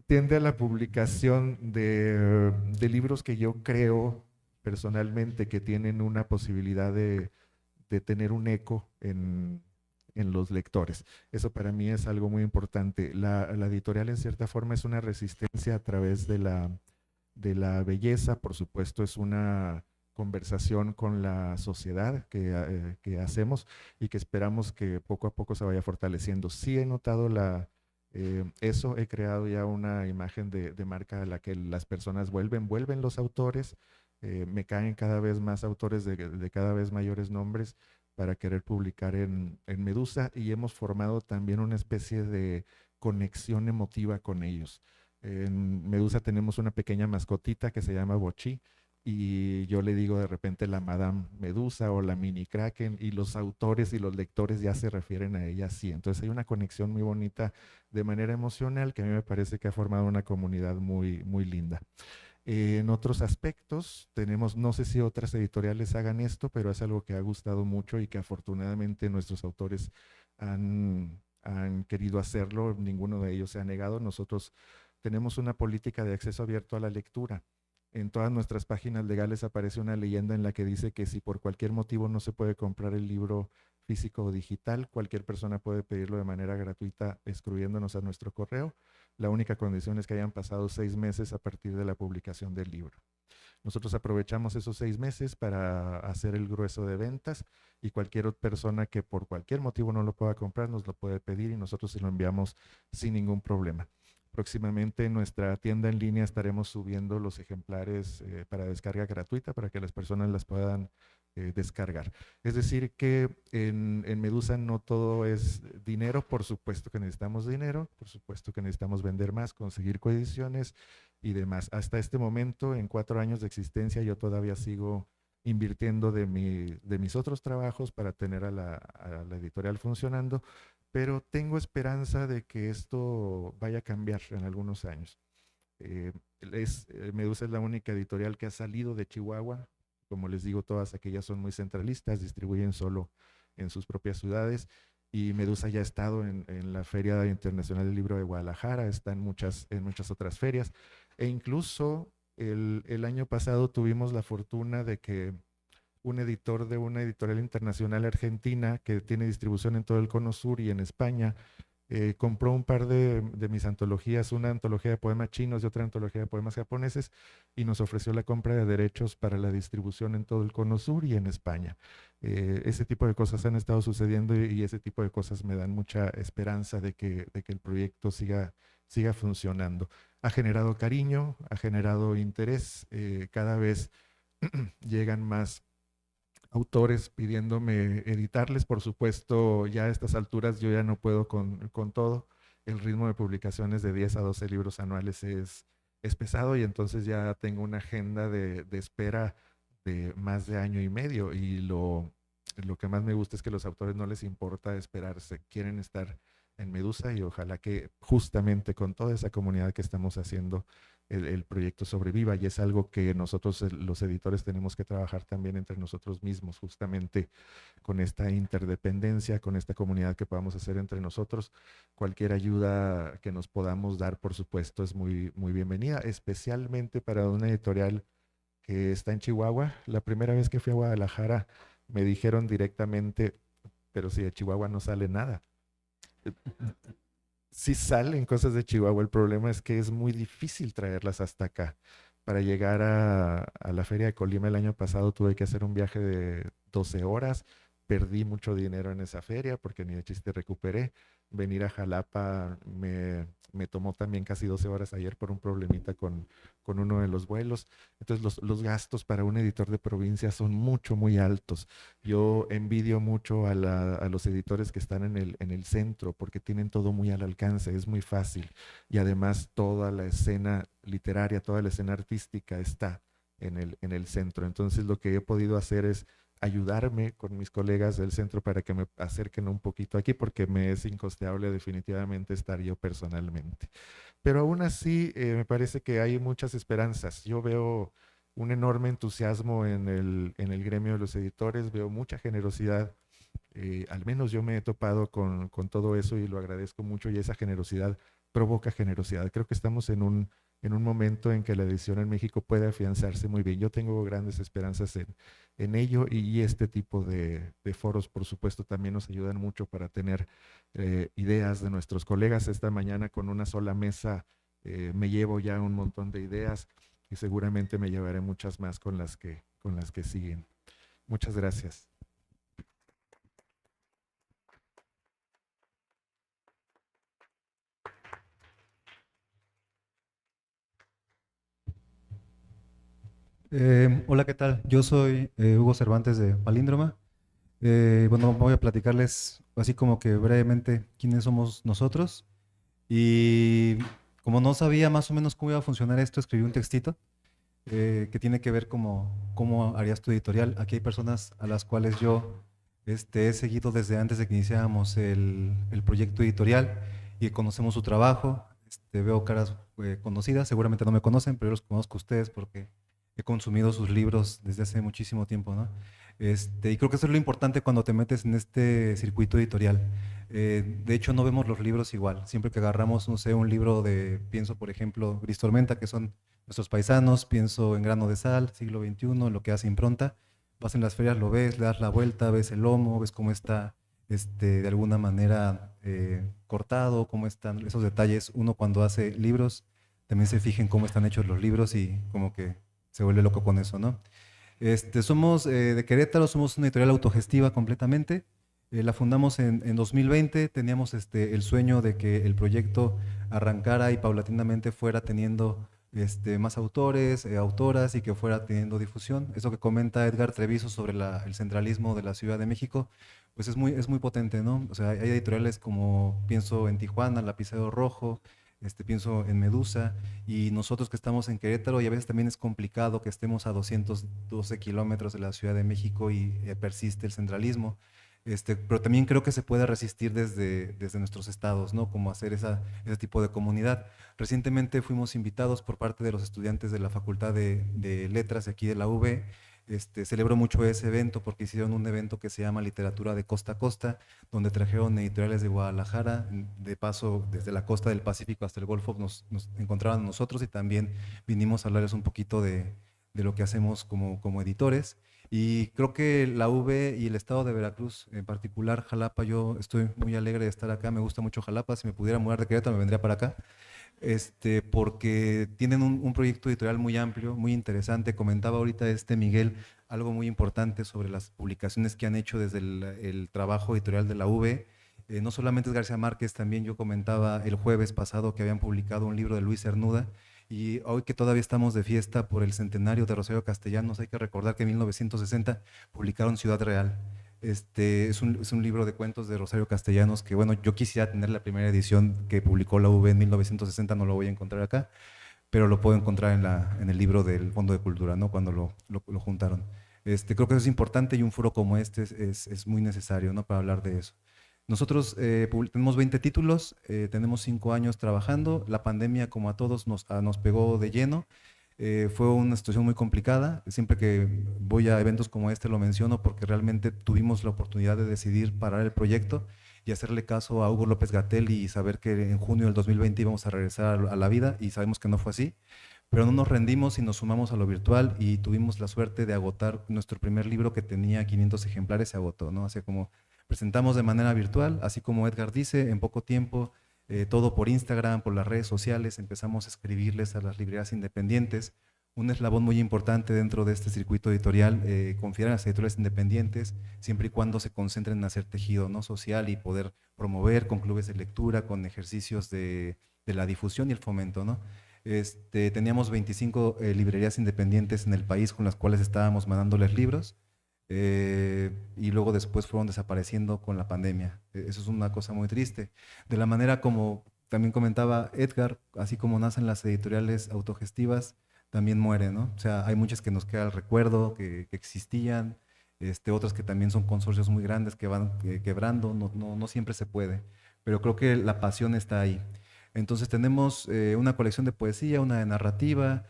tiende a la publicación de libros que yo creo personalmente que tienen una posibilidad de tener un eco en los lectores. Eso para mí es algo muy importante. La editorial, en cierta forma, es una resistencia a través de la belleza. Por supuesto, es una conversación con la sociedad que hacemos y que esperamos que poco a poco se vaya fortaleciendo. Sí he notado eso, he creado ya una imagen de marca a la que las personas vuelven los autores. Me caen cada vez más autores de cada vez mayores nombres para querer publicar en Medusa, y hemos formado también una especie de conexión emotiva con ellos. En Medusa tenemos una pequeña mascotita que se llama Bochi, y yo le digo de repente la Madame Medusa o la Mini Kraken, y los autores y los lectores ya se refieren a ella así. Entonces hay una conexión muy bonita de manera emocional que a mí me parece que ha formado una comunidad muy, muy linda. En otros aspectos, tenemos, no sé si otras editoriales hagan esto, pero es algo que ha gustado mucho y que afortunadamente nuestros autores han querido hacerlo, ninguno de ellos se ha negado. Nosotros tenemos una política de acceso abierto a la lectura. En todas nuestras páginas legales aparece una leyenda en la que dice que si por cualquier motivo no se puede comprar el libro físico o digital, cualquier persona puede pedirlo de manera gratuita escribiéndonos a nuestro correo. La única condición es que hayan pasado 6 meses a partir de la publicación del libro. Nosotros aprovechamos esos 6 meses para hacer el grueso de ventas, y cualquier persona que por cualquier motivo no lo pueda comprar nos lo puede pedir y nosotros se lo enviamos sin ningún problema. Próximamente en nuestra tienda en línea estaremos subiendo los ejemplares para descarga gratuita para que las personas las puedan descargar. Es decir que en Medusa no todo es dinero, por supuesto que necesitamos dinero, por supuesto que necesitamos vender más, conseguir coediciones y demás. Hasta este momento, en 4 años de existencia, yo todavía sigo invirtiendo de mis otros trabajos para tener a la editorial funcionando, pero tengo esperanza de que esto vaya a cambiar en algunos años. Medusa es la única editorial que ha salido de Chihuahua. Como les digo, todas aquellas son muy centralistas, distribuyen solo en sus propias ciudades, y Medusa ya ha estado en la Feria Internacional del Libro de Guadalajara, está en muchas otras ferias, e incluso el año pasado tuvimos la fortuna de que un editor de una editorial internacional argentina que tiene distribución en todo el Cono Sur y en España, compró un par de mis antologías, una antología de poemas chinos y otra antología de poemas japoneses, y nos ofreció la compra de derechos para la distribución en todo el Cono Sur y en España. Ese tipo de cosas han estado sucediendo, y ese tipo de cosas me dan mucha esperanza de que el proyecto siga funcionando. Ha generado cariño, ha generado interés, cada vez llegan más autores pidiéndome editarles. Por supuesto, ya a estas alturas yo ya no puedo con todo. El ritmo de publicaciones de 10 a 12 libros anuales es pesado, y entonces ya tengo una agenda de espera de más de año y medio, y lo que más me gusta es que los autores no les importa esperarse, quieren estar en Medusa, y ojalá que justamente con toda esa comunidad que estamos haciendo el proyecto sobreviva, y es algo que nosotros los editores tenemos que trabajar también entre nosotros mismos, justamente con esta interdependencia, con esta comunidad que podamos hacer entre nosotros. Cualquier ayuda que nos podamos dar, por supuesto, es muy, muy bienvenida, especialmente para una editorial que está en Chihuahua. La primera vez que fui a Guadalajara me dijeron directamente, pero si de Chihuahua no sale nada. Sí salen cosas de Chihuahua, el problema es que es muy difícil traerlas hasta acá. Para llegar a la Feria de Colima el año pasado tuve que hacer un viaje de 12 horas, perdí mucho dinero en esa feria porque ni de chiste recuperé. Venir a Jalapa me tomó también casi 12 horas ayer por un problemita con uno de los vuelos. Entonces los gastos para un editor de provincia son muy altos. Yo envidio mucho a los editores que están en el centro porque tienen todo muy al alcance, es muy fácil, y además toda la escena literaria, toda la escena artística está en el centro. Entonces lo que he podido hacer es ayudarme con mis colegas del centro para que me acerquen un poquito aquí, porque me es incosteable definitivamente estar yo personalmente. Pero aún así me parece que hay muchas esperanzas. Yo veo un enorme entusiasmo en el gremio de los editores, veo mucha generosidad. Al menos yo me he topado con todo eso y lo agradezco mucho, y esa generosidad provoca generosidad. Creo que estamos en un momento en que la edición en México puede afianzarse muy bien. Yo tengo grandes esperanzas en ello, y este tipo de foros, por supuesto, también nos ayudan mucho para tener ideas de nuestros colegas. Esta mañana con una sola mesa me llevo ya un montón de ideas, y seguramente me llevaré muchas más con las que siguen. Muchas gracias. Hola, ¿qué tal? Yo soy Hugo Cervantes de Palíndroma. Bueno, voy a platicarles así como que brevemente quiénes somos nosotros. Y como no sabía más o menos cómo iba a funcionar esto, escribí un textito que tiene que ver como cómo harías tu editorial. Aquí hay personas a las cuales yo he seguido desde antes de que iniciáramos el proyecto editorial y conocemos su trabajo. Veo caras conocidas, seguramente no me conocen, pero yo los conozco a ustedes porque he consumido sus libros desde hace muchísimo tiempo, ¿no? Y creo que eso es lo importante cuando te metes en este circuito editorial. De hecho, no vemos los libros igual. Siempre que agarramos, no sé, un libro pienso por ejemplo, Gris Tormenta, que son nuestros paisanos, pienso en Grano de Sal, siglo XXI, lo que hace Impronta. Vas en las ferias, lo ves, le das la vuelta, ves el lomo, ves cómo está de alguna manera cortado, cómo están esos detalles. Uno cuando hace libros también se fija en cómo están hechos los libros y como que se vuelve loco con eso, ¿no? Somos de Querétaro, somos una editorial autogestiva completamente. La fundamos en 2020, teníamos el sueño de que el proyecto arrancara y paulatinamente fuera teniendo más autores, autoras y que fuera teniendo difusión. Eso que comenta Edgar Treviso sobre el centralismo de la Ciudad de México, pues es muy potente, ¿no? O sea, hay editoriales como, pienso en Tijuana, Lapicero Rojo, pienso en Medusa, y nosotros que estamos en Querétaro, y a veces también es complicado que estemos a 212 kilómetros de la Ciudad de México y persiste el centralismo. Pero también creo que se puede resistir desde nuestros estados, ¿no? Como hacer ese tipo de comunidad. Recientemente fuimos invitados por parte de los estudiantes de la Facultad de Letras de aquí de la UB. Celebro mucho ese evento porque hicieron un evento que se llama Literatura de Costa a Costa, donde trajeron editoriales de Guadalajara. De paso, desde la costa del Pacífico hasta el Golfo nos encontraban a nosotros y también vinimos a hablarles un poquito de lo que hacemos como editores. Y creo que la UV y el estado de Veracruz, en particular Jalapa, yo estoy muy alegre de estar acá, me gusta mucho Jalapa, si me pudiera mudar de Querétaro me vendría para acá, porque tienen un proyecto editorial muy amplio, muy interesante. Comentaba ahorita Miguel algo muy importante sobre las publicaciones que han hecho desde el trabajo editorial de la UV. No solamente es García Márquez, también yo comentaba el jueves pasado que habían publicado un libro de Luis Cernuda. Y hoy que todavía estamos de fiesta por el centenario de Rosario Castellanos, hay que recordar que en 1960 publicaron Ciudad Real. Es un libro de cuentos de Rosario Castellanos que, bueno, yo quisiera tener la primera edición que publicó la UV en 1960, no lo voy a encontrar acá, pero lo puedo encontrar en el libro del Fondo de Cultura, ¿no? Cuando lo juntaron. Creo que eso es importante y un foro como este es muy necesario, ¿no? Para hablar de eso. Nosotros tenemos 20 títulos, tenemos 5 años trabajando. La pandemia, como a todos, nos pegó de lleno. Fue una situación muy complicada. Siempre que voy a eventos como este lo menciono porque realmente tuvimos la oportunidad de decidir parar el proyecto y hacerle caso a Hugo López Gatell y saber que en junio del 2020 íbamos a regresar a la vida, y sabemos que no fue así. Pero no nos rendimos y nos sumamos a lo virtual y tuvimos la suerte de agotar nuestro primer libro que tenía 500 ejemplares, se agotó, ¿no? Así como presentamos de manera virtual, así como Edgar dice, en poco tiempo, todo por Instagram, por las redes sociales, empezamos a escribirles a las librerías independientes. Un eslabón muy importante dentro de este circuito editorial, confiar en las editoriales independientes, siempre y cuando se concentren en hacer tejido, ¿no? Social y poder promover con clubes de lectura, con ejercicios de la difusión y el fomento, ¿no? Teníamos 25 librerías independientes en el país con las cuales estábamos mandándoles libros, y luego después fueron desapareciendo con la pandemia. Eso es una cosa muy triste. De la manera como también comentaba Edgar, así como nacen las editoriales autogestivas, también mueren, ¿no? O sea, hay muchas que nos queda el recuerdo, que existían, otras que también son consorcios muy grandes que van quebrando, no siempre se puede, pero creo que la pasión está ahí. Entonces tenemos una colección de poesía, una de narrativa,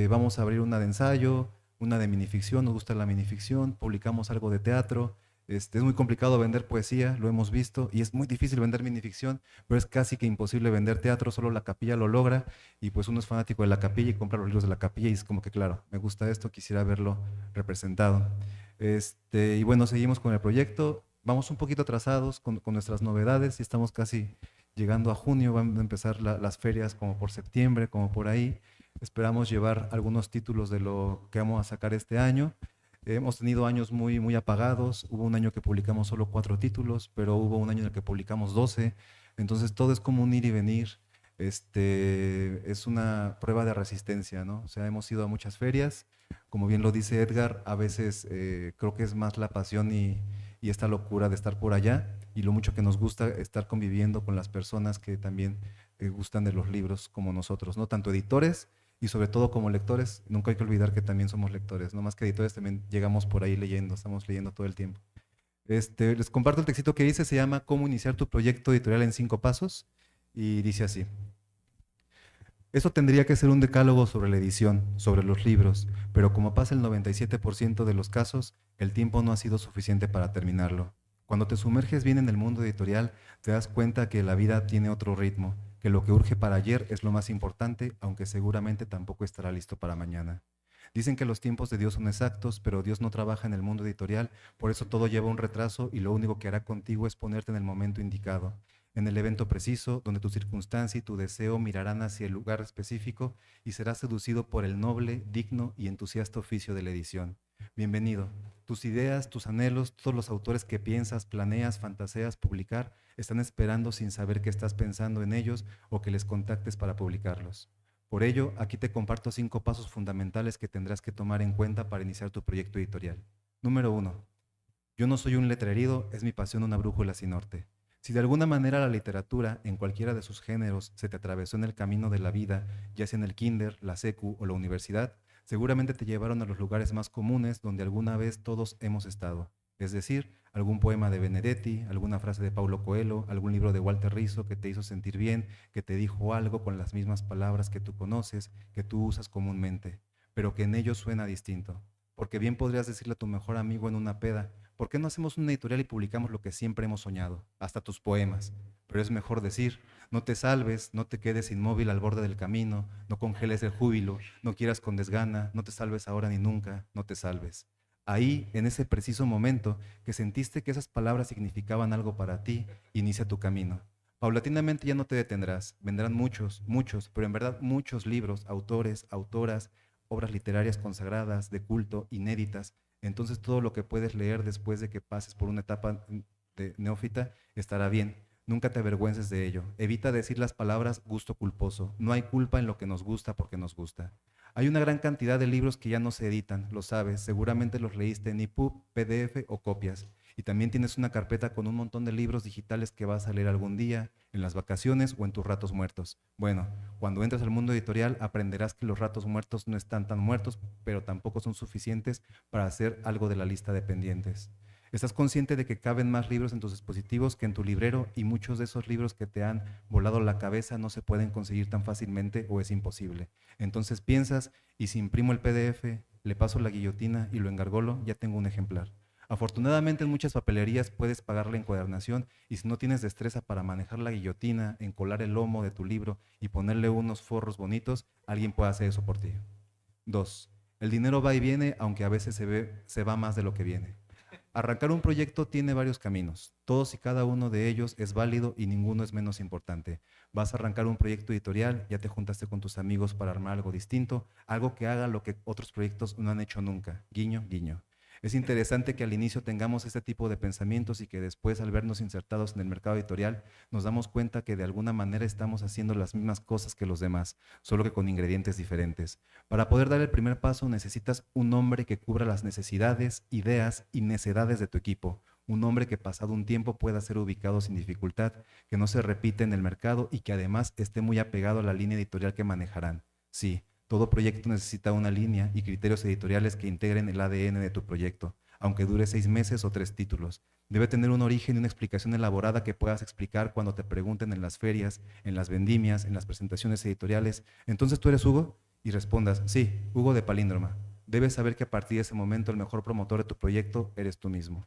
vamos a abrir una de ensayo, una de minificción, nos gusta la minificción, publicamos algo de teatro. Es muy complicado vender poesía, lo hemos visto, y es muy difícil vender minificción, pero es casi que imposible vender teatro, solo la capilla lo logra, y pues uno es fanático de la capilla y compra los libros de la capilla y es como que, claro, me gusta esto, quisiera verlo representado. Y bueno, seguimos con el proyecto, vamos un poquito atrasados con nuestras novedades y estamos casi llegando a junio, van a empezar las ferias como por septiembre, como por ahí. Esperamos llevar algunos títulos de lo que vamos a sacar este año. Hemos tenido años muy, muy apagados. Hubo un año que publicamos solo 4 títulos, pero hubo un año en el que publicamos 12. Entonces todo es como un ir y venir. Es una prueba de resistencia, ¿no? O sea, hemos ido a muchas ferias. Como bien lo dice Edgar, a veces creo que es más la pasión y esta locura de estar por allá y lo mucho que nos gusta estar conviviendo con las personas que también gustan de los libros como nosotros, ¿no? Tanto editores y sobre todo como lectores, nunca hay que olvidar que también somos lectores, no más que editores también llegamos por ahí leyendo, estamos leyendo todo el tiempo. Les comparto el textito que hice, se llama Cómo iniciar tu proyecto editorial en 5 pasos y dice así. Eso tendría que ser un decálogo sobre la edición, sobre los libros, pero como pasa el 97% de los casos, el tiempo no ha sido suficiente para terminarlo. Cuando te sumerges bien en el mundo editorial, te das cuenta que la vida tiene otro ritmo, que lo que urge para ayer es lo más importante, aunque seguramente tampoco estará listo para mañana. Dicen que los tiempos de Dios son exactos, pero Dios no trabaja en el mundo editorial, por eso todo lleva un retraso y lo único que hará contigo es ponerte en el momento indicado, en el evento preciso, donde tu circunstancia y tu deseo mirarán hacia el lugar específico y serás seducido por el noble, digno y entusiasta oficio de la edición. Bienvenido. Tus ideas, tus anhelos, todos los autores que piensas, planeas, fantaseas publicar, están esperando sin saber que estás pensando en ellos o que les contactes para publicarlos. Por ello, aquí te comparto 5 pasos fundamentales que tendrás que tomar en cuenta para iniciar tu proyecto editorial. Número 1. Yo no soy un letrerido, es mi pasión una brújula sin norte. Si de alguna manera la literatura, en cualquiera de sus géneros, se te atravesó en el camino de la vida, ya sea en el kinder, la secu o la universidad, seguramente te llevaron a los lugares más comunes donde alguna vez todos hemos estado. Es decir, algún poema de Benedetti, alguna frase de Paulo Coelho, algún libro de Walter Rizzo que te hizo sentir bien, que te dijo algo con las mismas palabras que tú conoces, que tú usas comúnmente, pero que en ellos suena distinto. Porque bien podrías decirle a tu mejor amigo en una peda, ¿por qué no hacemos una editorial y publicamos lo que siempre hemos soñado? Hasta tus poemas. Pero es mejor decir, no te salves, no te quedes inmóvil al borde del camino, no congeles el júbilo, no quieras con desgana, no te salves ahora ni nunca, no te salves. Ahí, en ese preciso momento que sentiste que esas palabras significaban algo para ti, inicia tu camino. Paulatinamente ya no te detendrás, vendrán muchos, muchos, pero en verdad muchos libros, autores, autoras, obras literarias consagradas, de culto, inéditas. Entonces todo lo que puedes leer después de que pases por una etapa de neófita estará bien. Nunca te avergüences de ello. Evita decir las palabras gusto culposo. No hay culpa en lo que nos gusta porque nos gusta. Hay una gran cantidad de libros que ya no se editan, lo sabes, seguramente los leíste en EPUB, PDF o copias. Y también tienes una carpeta con un montón de libros digitales que vas a leer algún día, en las vacaciones o en tus ratos muertos. Bueno, cuando entres al mundo editorial aprenderás que los ratos muertos no están tan muertos, pero tampoco son suficientes para hacer algo de la lista de pendientes. Estás consciente de que caben más libros en tus dispositivos que en tu librero y muchos de esos libros que te han volado la cabeza no se pueden conseguir tan fácilmente o es imposible. Entonces piensas, y si imprimo el PDF, le paso la guillotina y lo engargolo, ya tengo un ejemplar. Afortunadamente en muchas papelerías puedes pagar la encuadernación y si no tienes destreza para manejar la guillotina, encolar el lomo de tu libro y ponerle unos forros bonitos, alguien puede hacer eso por ti. 2. El dinero va y viene, aunque a veces se va más de lo que viene. Arrancar un proyecto tiene varios caminos. Todos y cada uno de ellos es válido y ninguno es menos importante. Vas a arrancar un proyecto editorial, ya te juntaste con tus amigos para armar algo distinto, algo que haga lo que otros proyectos no han hecho nunca. Guiño, guiño. Es interesante que al inicio tengamos este tipo de pensamientos y que después al vernos insertados en el mercado editorial nos damos cuenta que de alguna manera estamos haciendo las mismas cosas que los demás, solo que con ingredientes diferentes. Para poder dar el primer paso necesitas un nombre que cubra las necesidades, ideas y necedades de tu equipo. Un nombre que pasado un tiempo pueda ser ubicado sin dificultad, que no se repite en el mercado y que además esté muy apegado a la línea editorial que manejarán. Sí. Todo proyecto necesita una línea y criterios editoriales que integren el ADN de tu proyecto, aunque dure 6 meses o 3 títulos. Debe tener un origen y una explicación elaborada que puedas explicar cuando te pregunten en las ferias, en las vendimias, en las presentaciones editoriales. Entonces, ¿tú eres Hugo? Y respondas, sí, Hugo de Palíndroma. Debes saber que a partir de ese momento el mejor promotor de tu proyecto eres tú mismo.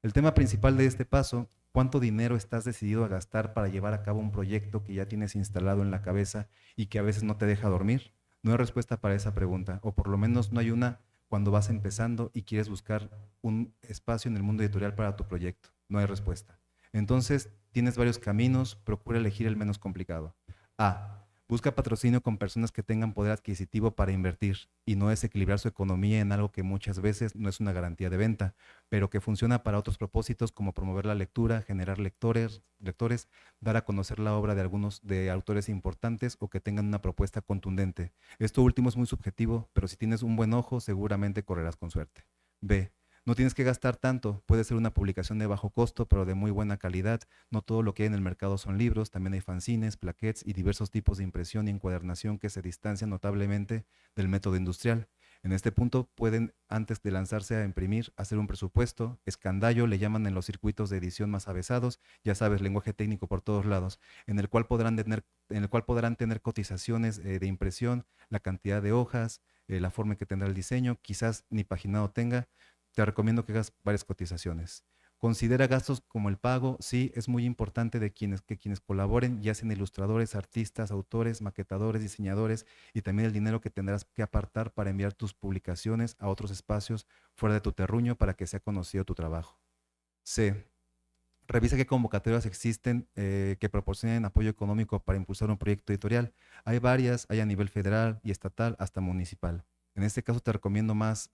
El tema principal de este paso, ¿cuánto dinero estás decidido a gastar para llevar a cabo un proyecto que ya tienes instalado en la cabeza y que a veces no te deja dormir? No hay respuesta para esa pregunta, o por lo menos no hay una cuando vas empezando y quieres buscar un espacio en el mundo editorial para tu proyecto. No hay respuesta. Entonces, tienes varios caminos, procura elegir el menos complicado. A. Busca patrocinio con personas que tengan poder adquisitivo para invertir y no desequilibrar su economía en algo que muchas veces no es una garantía de venta, pero que funciona para otros propósitos como promover la lectura, generar lectores, dar a conocer la obra de algunos de autores importantes o que tengan una propuesta contundente. Esto último es muy subjetivo, pero si tienes un buen ojo seguramente correrás con suerte. B. No tienes que gastar tanto, puede ser una publicación de bajo costo, pero de muy buena calidad. No todo lo que hay en el mercado son libros, también hay fanzines, plaquettes y diversos tipos de impresión y encuadernación que se distancian notablemente del método industrial. En este punto pueden, antes de lanzarse a imprimir, hacer un presupuesto, escandallo, le llaman en los circuitos de edición más avesados, ya sabes, lenguaje técnico por todos lados, en el cual podrán tener cotizaciones de impresión, la cantidad de hojas, la forma en que tendrá el diseño, quizás ni paginado tenga. Te recomiendo que hagas varias cotizaciones. Considera gastos como el pago, sí, es muy importante que quienes colaboren, ya sean ilustradores, artistas, autores, maquetadores, diseñadores, y también el dinero que tendrás que apartar para enviar tus publicaciones a otros espacios fuera de tu terruño para que sea conocido tu trabajo. C. Revisa qué convocatorias existen que proporcionen apoyo económico para impulsar un proyecto editorial. Hay varias, hay a nivel federal y estatal hasta municipal. En este caso te recomiendo más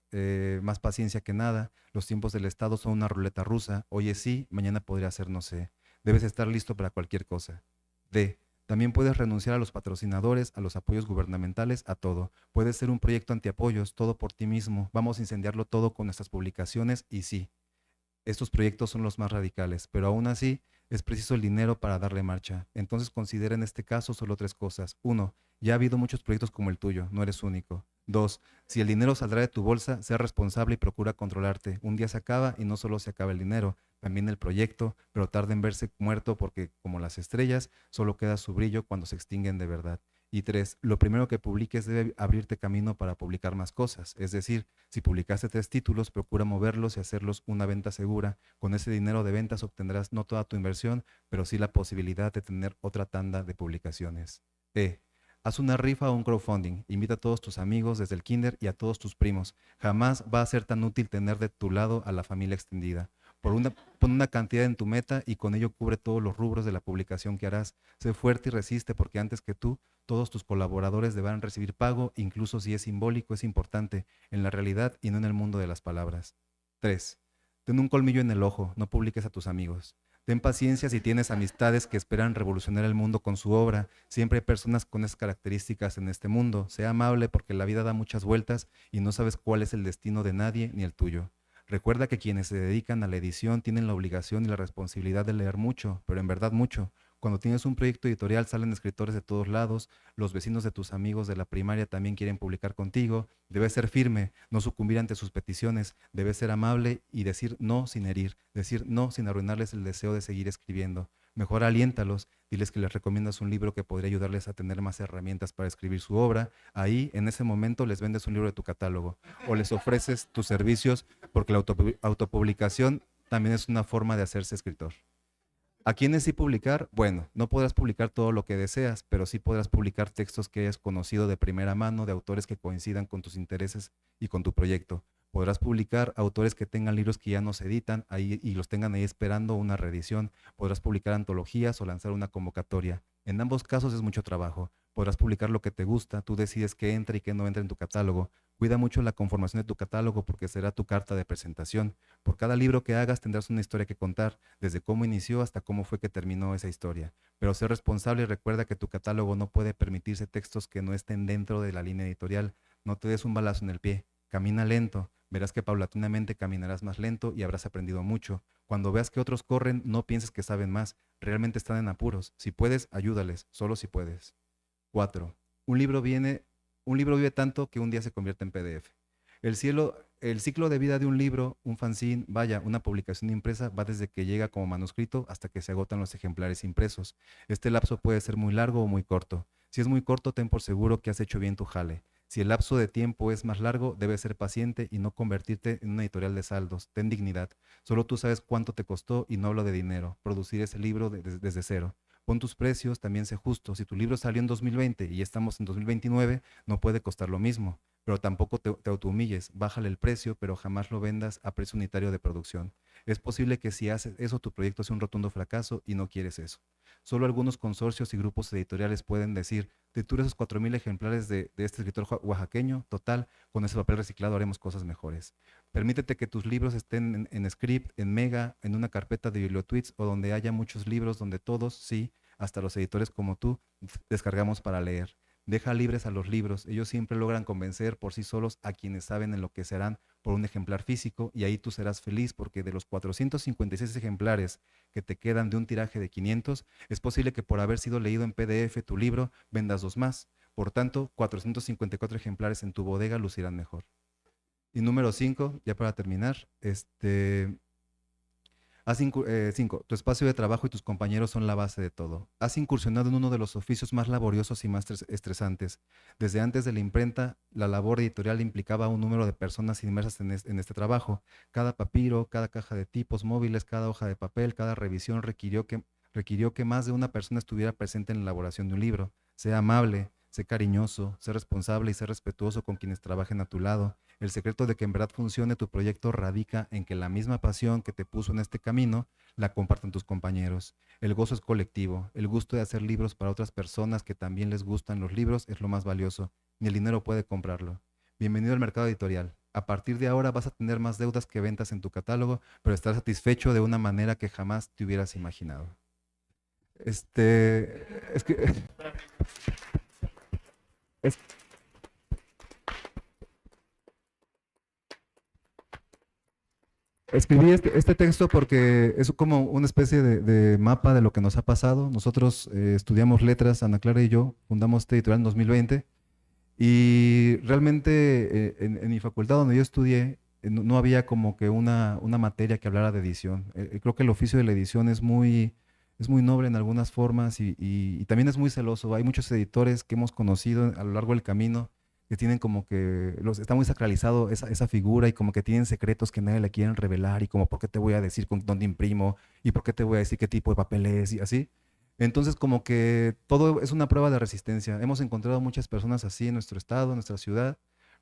paciencia que nada. Los tiempos del Estado son una ruleta rusa. Hoy es sí, mañana podría ser no sé. Debes estar listo para cualquier cosa. D. También puedes renunciar a los patrocinadores, a los apoyos gubernamentales, a todo. Puede ser un proyecto antiapoyos, todo por ti mismo. Vamos a incendiarlo todo con nuestras publicaciones y sí, estos proyectos son los más radicales, pero aún así es preciso el dinero para darle marcha. Entonces considera en este caso solo tres cosas. Uno, ya ha habido muchos proyectos como el tuyo, no eres único. Dos, si el dinero saldrá de tu bolsa, sea responsable y procura controlarte. Un día se acaba y no solo se acaba el dinero, también el proyecto, pero tarda en verse muerto porque, como las estrellas, solo queda su brillo cuando se extinguen de verdad. Y tres, lo primero que publiques debe abrirte camino para publicar más cosas. Es decir, si publicaste 3 títulos, procura moverlos y hacerlos una venta segura. Con ese dinero de ventas obtendrás no toda tu inversión, pero sí la posibilidad de tener otra tanda de publicaciones. E. Haz una rifa o un crowdfunding. Invita a todos tus amigos desde el kinder y a todos tus primos. Jamás va a ser tan útil tener de tu lado a la familia extendida. Pon una cantidad en tu meta y con ello cubre todos los rubros de la publicación que harás. Sé fuerte y resiste porque antes que tú, todos tus colaboradores deberán recibir pago, incluso si es simbólico, es importante, en la realidad y no en el mundo de las palabras. 3. Ten un colmillo en el ojo, no publiques a tus amigos. Ten paciencia si tienes amistades que esperan revolucionar el mundo con su obra. Siempre hay personas con esas características en este mundo. Sea amable porque la vida da muchas vueltas y no sabes cuál es el destino de nadie ni el tuyo. Recuerda que quienes se dedican a la edición tienen la obligación y la responsabilidad de leer mucho, pero en verdad mucho. Cuando tienes un proyecto editorial salen escritores de todos lados, los vecinos de tus amigos de la primaria también quieren publicar contigo. Debes ser firme, no sucumbir ante sus peticiones, debes ser amable y decir no sin herir, decir no sin arruinarles el deseo de seguir escribiendo. Mejor aliéntalos, diles que les recomiendas un libro que podría ayudarles a tener más herramientas para escribir su obra. Ahí, en ese momento, les vendes un libro de tu catálogo o les ofreces tus servicios porque la autopublicación también es una forma de hacerse escritor. ¿A quiénes sí publicar? Bueno, no podrás publicar todo lo que deseas, pero sí podrás publicar textos que hayas conocido de primera mano de autores que coincidan con tus intereses y con tu proyecto. Podrás publicar autores que tengan libros que ya no se editan ahí y los tengan ahí esperando una reedición. Podrás publicar antologías o lanzar una convocatoria. En ambos casos es mucho trabajo. Podrás publicar lo que te gusta, tú decides qué entra y qué no entra en tu catálogo. Cuida mucho la conformación de tu catálogo porque será tu carta de presentación. Por cada libro que hagas tendrás una historia que contar, desde cómo inició hasta cómo fue que terminó esa historia. Pero sé responsable y recuerda que tu catálogo no puede permitirse textos que no estén dentro de la línea editorial. No te des un balazo en el pie. Camina lento. Verás que paulatinamente caminarás más lento y habrás aprendido mucho. Cuando veas que otros corren, no pienses que saben más. Realmente están en apuros. Si puedes, ayúdales, solo si puedes. 4. Un libro vive tanto que un día se convierte en PDF. El ciclo de vida de un libro, un fanzine, vaya, una publicación impresa, va desde que llega como manuscrito hasta que se agotan los ejemplares impresos. Este lapso puede ser muy largo o muy corto. Si es muy corto, ten por seguro que has hecho bien tu jale. Si el lapso de tiempo es más largo, debes ser paciente y no convertirte en una editorial de saldos. Ten dignidad. Solo tú sabes cuánto te costó, y no hablo de dinero, producir ese libro desde cero. Pon tus precios, también sé justo. Si tu libro salió en 2020 y ya estamos en 2029, no puede costar lo mismo. Pero tampoco te autohumilles. Bájale el precio, pero jamás lo vendas a precio unitario de producción. Es posible que si haces eso, tu proyecto sea un rotundo fracaso y no quieres eso. Solo algunos consorcios y grupos editoriales pueden decir: tritura esos 4,000 ejemplares de este escritor oaxaqueño, total, con ese papel reciclado haremos cosas mejores. Permítete que tus libros estén en Script, en Mega, en una carpeta de bibliotweets o donde haya muchos libros donde todos, sí, hasta los editores como tú, descargamos para leer. Deja libres a los libros, ellos siempre logran convencer por sí solos a quienes saben en lo que serán por un ejemplar físico y ahí tú serás feliz porque de los 456 ejemplares que te quedan de un tiraje de 500, es posible que por haber sido leído en PDF tu libro vendas 2 más. Por tanto, 454 ejemplares en tu bodega lucirán mejor. Y número 5, ya para terminar, cinco, tu espacio de trabajo y tus compañeros son la base de todo. Has incursionado en uno de los oficios más laboriosos y más estresantes. Desde antes de la imprenta, la labor editorial implicaba un número de personas inmersas en este trabajo. Cada papiro, cada caja de tipos móviles, cada hoja de papel, cada revisión requirió que más de una persona estuviera presente en la elaboración de un libro. Sea amable, sé cariñoso, sé responsable y sé respetuoso con quienes trabajen a tu lado. El secreto de que en verdad funcione tu proyecto radica en que la misma pasión que te puso en este camino la compartan tus compañeros. El gozo es colectivo. El gusto de hacer libros para otras personas que también les gustan los libros es lo más valioso. Ni el dinero puede comprarlo. Bienvenido al mercado editorial. A partir de ahora vas a tener más deudas que ventas en tu catálogo, pero estarás satisfecho de una manera que jamás te hubieras imaginado. Es que es- escribí este texto porque es como una especie de mapa de lo que nos ha pasado. Nosotros estudiamos letras, Ana Clara y yo, fundamos este editorial en 2020 y realmente en mi facultad donde yo estudié no había como que una materia que hablara de edición. Creo que el oficio de la edición es muy noble en algunas formas y también es muy celoso. Hay muchos editores que hemos conocido a lo largo del camino que tienen como que, está muy sacralizado esa figura y como que tienen secretos que nadie le quieren revelar y como por qué te voy a decir con dónde imprimo y por qué te voy a decir qué tipo de papel es y así. Entonces como que todo es una prueba de resistencia. Hemos encontrado muchas personas así en nuestro estado, en nuestra ciudad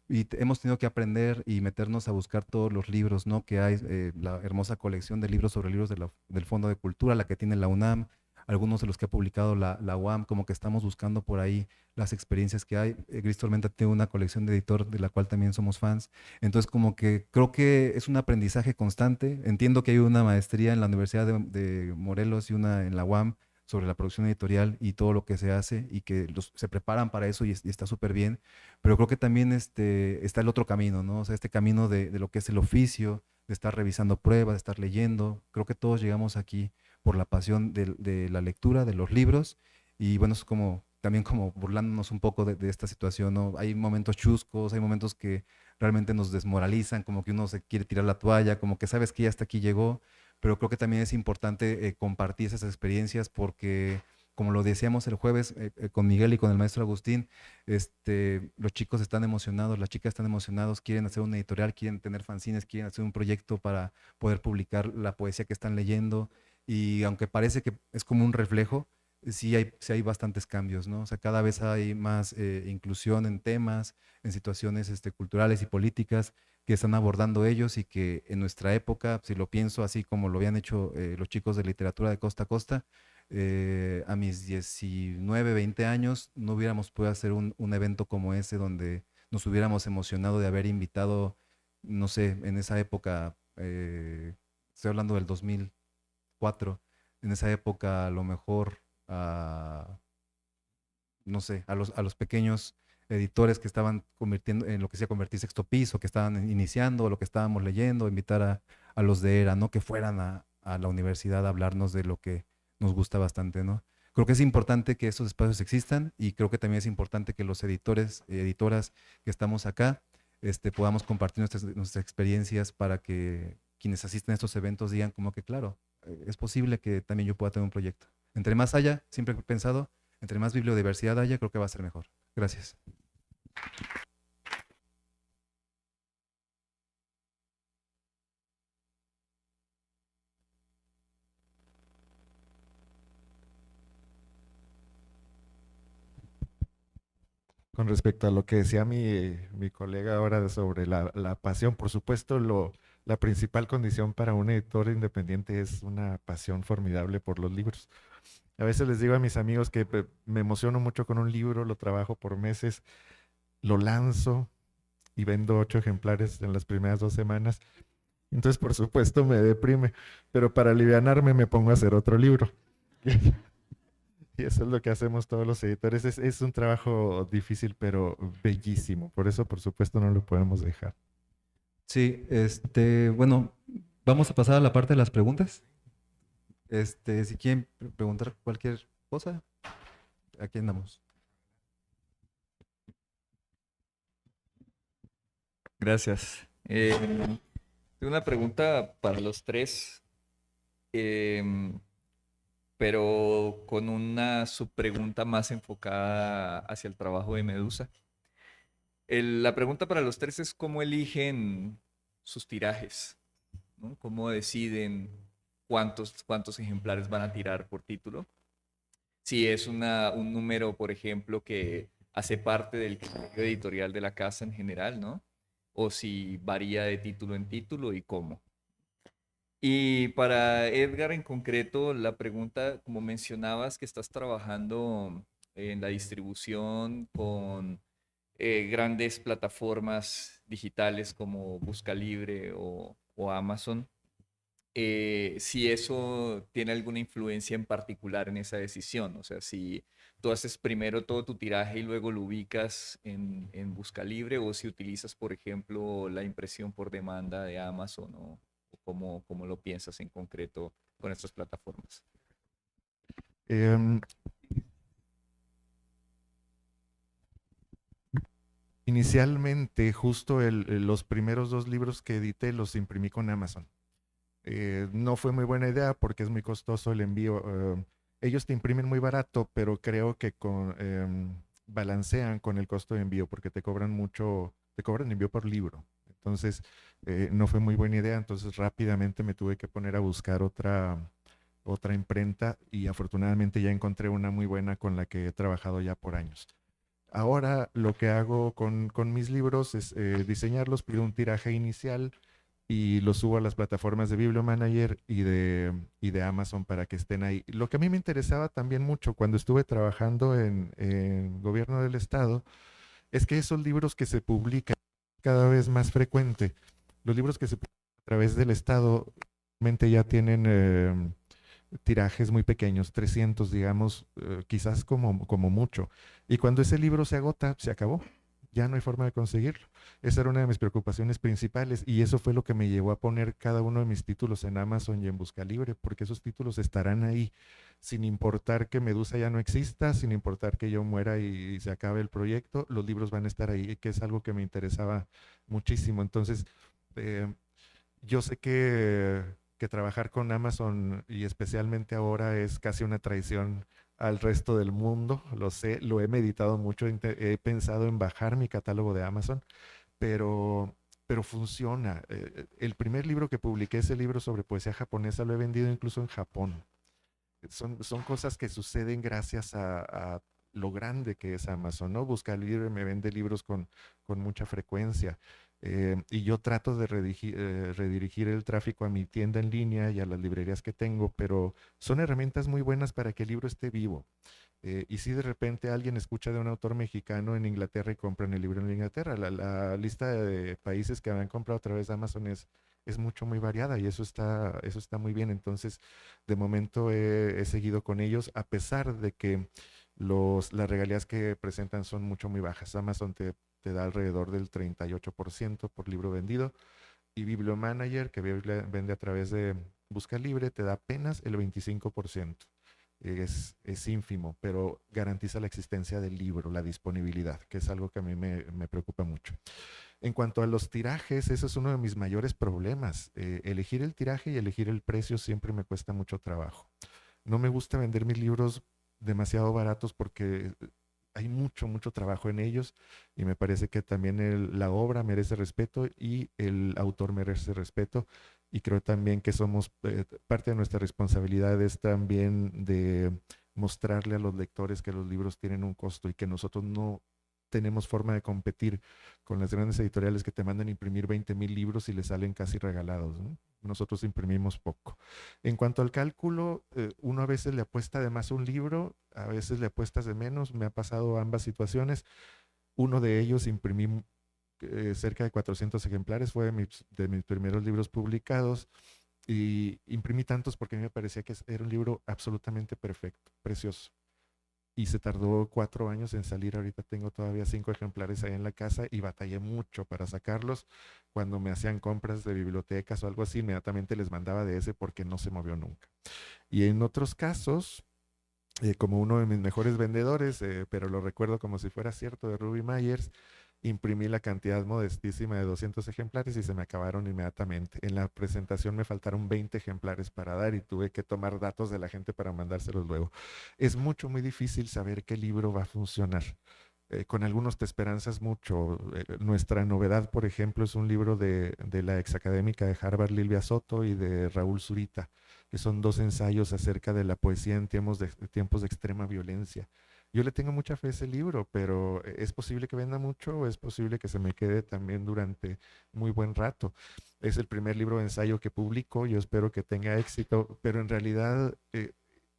y hemos tenido que aprender y meternos a buscar todos los libros, ¿no? Que hay, la hermosa colección de libros sobre libros del Fondo de Cultura, la que tiene la UNAM, algunos de los que ha publicado la UAM, como que estamos buscando por ahí las experiencias que hay. Gris Tormenta tiene una colección de editor de la cual también somos fans. Entonces, como que creo que es un aprendizaje constante. Entiendo que hay una maestría en la Universidad de Morelos y una en la UAM sobre la producción editorial y todo lo que se hace y que se preparan para eso y está súper bien. Pero creo que también está el otro camino, ¿no? O sea, este camino de lo que es el oficio, de estar revisando pruebas, de estar leyendo. Creo que todos llegamos aquí por la pasión de la lectura, de los libros, y bueno, es como también como burlándonos un poco de esta situación, ¿no? Hay momentos chuscos, hay momentos que realmente nos desmoralizan, como que uno se quiere tirar la toalla, como que sabes que ya hasta aquí llegó, pero creo que también es importante compartir esas experiencias porque, como lo decíamos el jueves con Miguel y con el maestro Agustín, los chicos están emocionados, las chicas están emocionados, quieren hacer una editorial, quieren tener fanzines, quieren hacer un proyecto para poder publicar la poesía que están leyendo y aunque parece que es como un reflejo, sí hay bastantes cambios, ¿no? O sea, cada vez hay más inclusión en temas, en situaciones culturales y políticas que están abordando ellos y que en nuestra época, si lo pienso así como lo habían hecho los chicos de literatura de costa a costa, a mis 19, 20 años no hubiéramos podido hacer un evento como ese donde nos hubiéramos emocionado de haber invitado, no sé, en esa época, estoy hablando del 2004, en esa época a lo mejor a, no sé, a los pequeños editores que estaban convirtiendo en lo que se iba a convertir Sexto Piso, que estaban iniciando, lo que estábamos leyendo, invitar a los de ERA, ¿no? Que fueran a la universidad a hablarnos de lo que nos gusta bastante, ¿no? Creo que es importante que estos espacios existan y creo que también es importante que los editores, editoras que estamos acá, podamos compartir nuestras experiencias para que quienes asisten a estos eventos digan como que, claro, es posible que también yo pueda tener un proyecto. Entre más haya, siempre he pensado, entre más bibliodiversidad haya, creo que va a ser mejor. Gracias. Con respecto a lo que decía mi colega ahora sobre la pasión, por supuesto, la principal condición para un editor independiente es una pasión formidable por los libros. A veces les digo a mis amigos que me emociono mucho con un libro, lo trabajo por meses, lo lanzo y vendo 8 ejemplares en las primeras 2 semanas. Entonces, por supuesto, me deprime, pero para alivianarme me pongo a hacer otro libro. Y eso es lo que hacemos todos los editores. Es un trabajo difícil, pero bellísimo. Por eso, por supuesto, no lo podemos dejar. Sí, bueno, vamos a pasar a la parte de las preguntas. Si quieren preguntar cualquier cosa, aquí andamos. Gracias. Tengo una pregunta para los tres, em, pero con una subpregunta más enfocada hacia el trabajo de Medusa. La pregunta para los tres es cómo eligen sus tirajes, ¿no? ¿Cómo deciden cuántos ejemplares van a tirar por título? Si es un número, por ejemplo, que hace parte del criterio editorial de la casa en general, ¿no? O si varía de título en título y cómo. Y para Edgar en concreto, la pregunta, como mencionabas, que estás trabajando en la distribución con grandes plataformas digitales como Buscalibre o Amazon, si eso tiene alguna influencia en particular en esa decisión. O sea, si tú haces primero todo tu tiraje y luego lo ubicas en Buscalibre, o si utilizas, por ejemplo, la impresión por demanda de Amazon, o cómo lo piensas en concreto con estas plataformas. Em, Inicialmente, justo los primeros 2 libros que edité los imprimí con Amazon. No fue muy buena idea porque es muy costoso el envío. Ellos te imprimen muy barato, pero creo que balancean con el costo de envío porque te cobran mucho, te cobran envío por libro. Entonces, no fue muy buena idea. Entonces, rápidamente me tuve que poner a buscar otra imprenta y afortunadamente ya encontré una muy buena con la que he trabajado ya por años. Ahora lo que hago con mis libros es diseñarlos, pido un tiraje inicial y los subo a las plataformas de Bibliomanager y de Amazon para que estén ahí. Lo que a mí me interesaba también mucho cuando estuve trabajando en gobierno del estado es que esos libros que se publican cada vez más frecuente, los libros que se publican a través del estado realmente ya tienen tirajes muy pequeños, 300, digamos, quizás como mucho. Y cuando ese libro se agota, se acabó. Ya no hay forma de conseguirlo. Esa era una de mis preocupaciones principales y eso fue lo que me llevó a poner cada uno de mis títulos en Amazon y en Buscalibre, porque esos títulos estarán ahí, sin importar que Medusa ya no exista, sin importar que yo muera y se acabe el proyecto, los libros van a estar ahí, que es algo que me interesaba muchísimo. Entonces, eh, yo sé que trabajar con Amazon y especialmente ahora es casi una traición al resto del mundo, lo sé, lo he meditado mucho, he pensado en bajar mi catálogo de Amazon, pero, pero funciona. El primer libro que publiqué, ese libro sobre poesía japonesa, lo he vendido incluso en Japón. Son cosas que suceden gracias a lo grande que es Amazon, ¿no? Buscalibre me vende libros con mucha frecuencia. Y yo trato de redirigir el tráfico a mi tienda en línea y a las librerías que tengo, pero son herramientas muy buenas para que el libro esté vivo. Y si de repente alguien escucha de un autor mexicano en Inglaterra y compran el libro en Inglaterra, la lista de países que han comprado a través de Amazon es mucho, muy variada y eso está muy bien. Entonces, de momento he seguido con ellos, a pesar de que las regalías que presentan son mucho, muy bajas. Amazon te da alrededor del 38% por libro vendido y Bibliomanager, que vende a través de Busca Libre, te da apenas el 25%. Es ínfimo, pero garantiza la existencia del libro, la disponibilidad, que es algo que a mí me preocupa mucho. En cuanto a los tirajes, eso es uno de mis mayores problemas. Elegir el tiraje y elegir el precio siempre me cuesta mucho trabajo. No me gusta vender mis libros demasiado baratos porque hay mucho, mucho trabajo en ellos y me parece que también la obra merece respeto y el autor merece respeto. Y creo también que somos, parte de nuestra responsabilidad es también de mostrarle a los lectores que los libros tienen un costo y que nosotros no tenemos forma de competir con las grandes editoriales que te mandan imprimir 20,000 libros y les salen casi regalados, ¿no? Nosotros imprimimos poco. En cuanto al cálculo, uno a veces le apuesta de más a un libro, a veces le apuestas de menos. Me ha pasado ambas situaciones. Uno de ellos imprimí cerca de 400 ejemplares, fue de mis primeros libros publicados y imprimí tantos porque a mí me parecía que era un libro absolutamente perfecto, precioso. y se tardó 4 años en salir. Ahorita tengo todavía 5 ejemplares ahí en la casa y batallé mucho para sacarlos. Cuando me hacían compras de bibliotecas o algo así, inmediatamente les mandaba de ese porque no se movió nunca. Y en otros casos, como uno de mis mejores vendedores, pero lo recuerdo como si fuera cierto, de Ruby Myers, imprimí la cantidad modestísima de 200 ejemplares y se me acabaron inmediatamente. En la presentación me faltaron 20 ejemplares para dar y tuve que tomar datos de la gente para mandárselos luego. Es muy difícil saber qué libro va a funcionar. Con algunos te esperanzas mucho. Nuestra novedad, por ejemplo, es un libro de la exacadémica de Harvard, Lilvia Soto, y de Raúl Zurita, que son 2 ensayos acerca de la poesía en tiempos de extrema violencia. Yo le tengo mucha fe a ese libro, pero es posible que venda mucho o es posible que se me quede también durante muy buen rato. Es el primer libro de ensayo que publico, yo espero que tenga éxito, pero en realidad,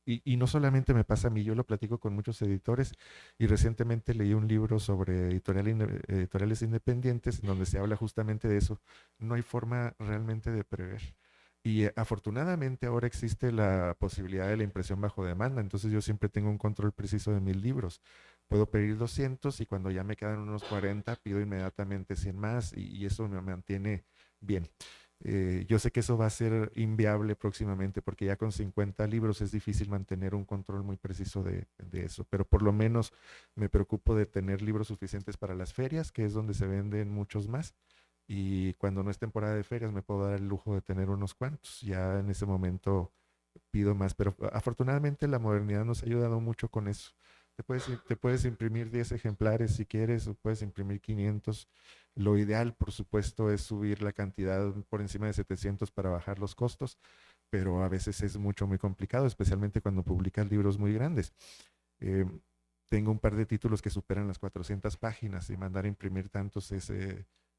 y no solamente me pasa a mí, yo lo platico con muchos editores y recientemente leí un libro sobre editoriales independientes en donde se habla justamente de eso. No hay forma realmente de prever. Y afortunadamente ahora existe la posibilidad de la impresión bajo demanda, entonces yo siempre tengo un control preciso de mis libros. Puedo pedir 200 y cuando ya me quedan unos 40 pido inmediatamente 100 más y eso me mantiene bien. Yo sé que eso va a ser inviable próximamente porque ya con 50 libros es difícil mantener un control muy preciso de eso, pero por lo menos me preocupo de tener libros suficientes para las ferias, que es donde se venden muchos más. Y cuando no es temporada de ferias me puedo dar el lujo de tener unos cuantos. Ya en ese momento pido más, pero afortunadamente la modernidad nos ha ayudado mucho con eso. Te puedes imprimir 10 ejemplares si quieres, o puedes imprimir 500. Lo ideal, por supuesto, es subir la cantidad por encima de 700 para bajar los costos, pero a veces es muy complicado, especialmente cuando publicas libros muy grandes. Eh, Tengo un par de títulos que superan las 400 páginas y mandar a imprimir tantos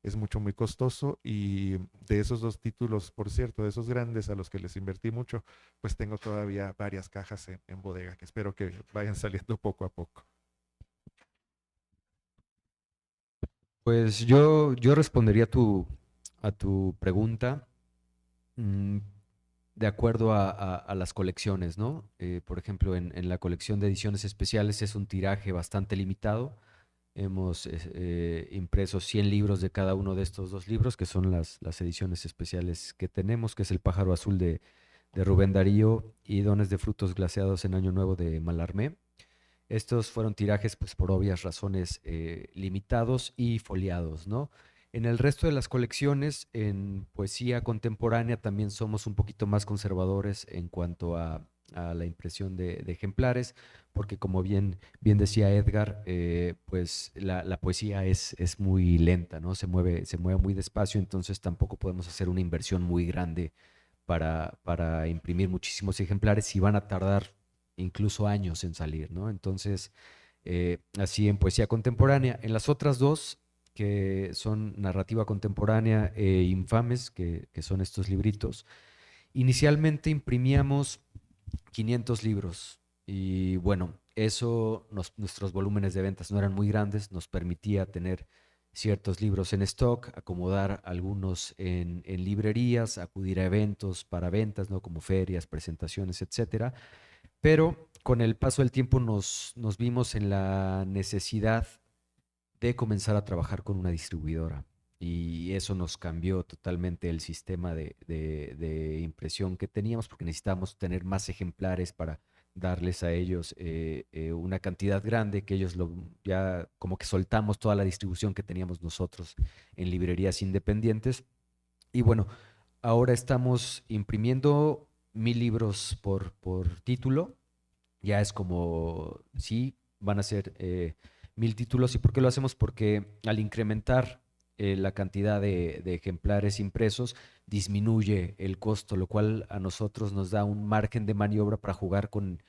es muy costoso y de esos 2 títulos, por cierto, de esos grandes a los que les invertí mucho, pues tengo todavía varias cajas en bodega que espero que vayan saliendo poco a poco. Pues yo respondería a tu pregunta mm, de acuerdo a las colecciones, ¿no? Por ejemplo, en la colección de ediciones especiales es un tiraje bastante limitado. Hemos impreso 100 libros de cada uno de estos 2 libros, que son las ediciones especiales que tenemos, que es El pájaro azul de Rubén Darío y Dones de frutos glaseados en Año Nuevo de Mallarmé. Estos fueron tirajes, pues por obvias razones, limitados y foliados, ¿no? En el resto de las colecciones, en poesía contemporánea, también somos un poquito más conservadores en cuanto a la impresión de ejemplares, porque como bien decía Edgar, pues la poesía es muy lenta, ¿no? Se mueve muy despacio, entonces tampoco podemos hacer una inversión muy grande para imprimir muchísimos ejemplares y van a tardar incluso años en salir, ¿no? Entonces, así en poesía contemporánea. En las otras 2, que son narrativa contemporánea e infames, que son estos libritos, inicialmente imprimíamos 500 libros y bueno, eso, nuestros volúmenes de ventas no eran muy grandes, nos permitía tener ciertos libros en stock, acomodar algunos en librerías, acudir a eventos para ventas, ¿no? Como ferias, presentaciones, etcétera. Pero con el paso del tiempo nos vimos en la necesidad de comenzar a trabajar con una distribuidora. Y eso nos cambió totalmente el sistema de impresión que teníamos, porque necesitábamos tener más ejemplares para darles a ellos una cantidad grande, que ellos ya como que soltamos toda la distribución que teníamos nosotros en librerías independientes. Y bueno, ahora estamos imprimiendo 1000 libros por título. Ya es como, sí, van a ser 1000 títulos. ¿Y por qué lo hacemos? Porque al incrementar la cantidad de ejemplares impresos, disminuye el costo, lo cual a nosotros nos da un margen de maniobra para jugar con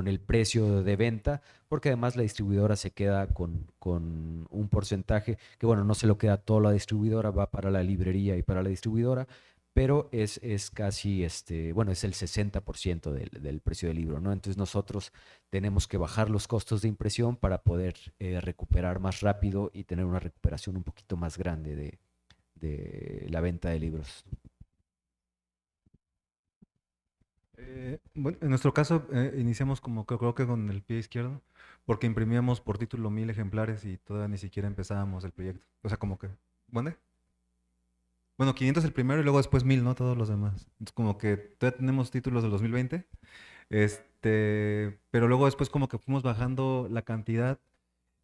el precio de venta, porque además la distribuidora se queda con un porcentaje que, bueno, no se lo queda toda la distribuidora, va para la librería y para la distribuidora, pero es casi, bueno, es el 60% del precio del libro, ¿no? Entonces nosotros tenemos que bajar los costos de impresión para poder recuperar más rápido y tener una recuperación un poquito más grande de la venta de libros. Bueno, en nuestro caso iniciamos como que creo que con el pie izquierdo, porque imprimíamos por título 1000 ejemplares y todavía ni siquiera empezábamos el proyecto. O sea, como que, ¿bueno? Bueno, 500 el primero y luego después 1000, ¿no? Todos los demás. Entonces, como que todavía tenemos títulos del 2020, pero luego después como que fuimos bajando la cantidad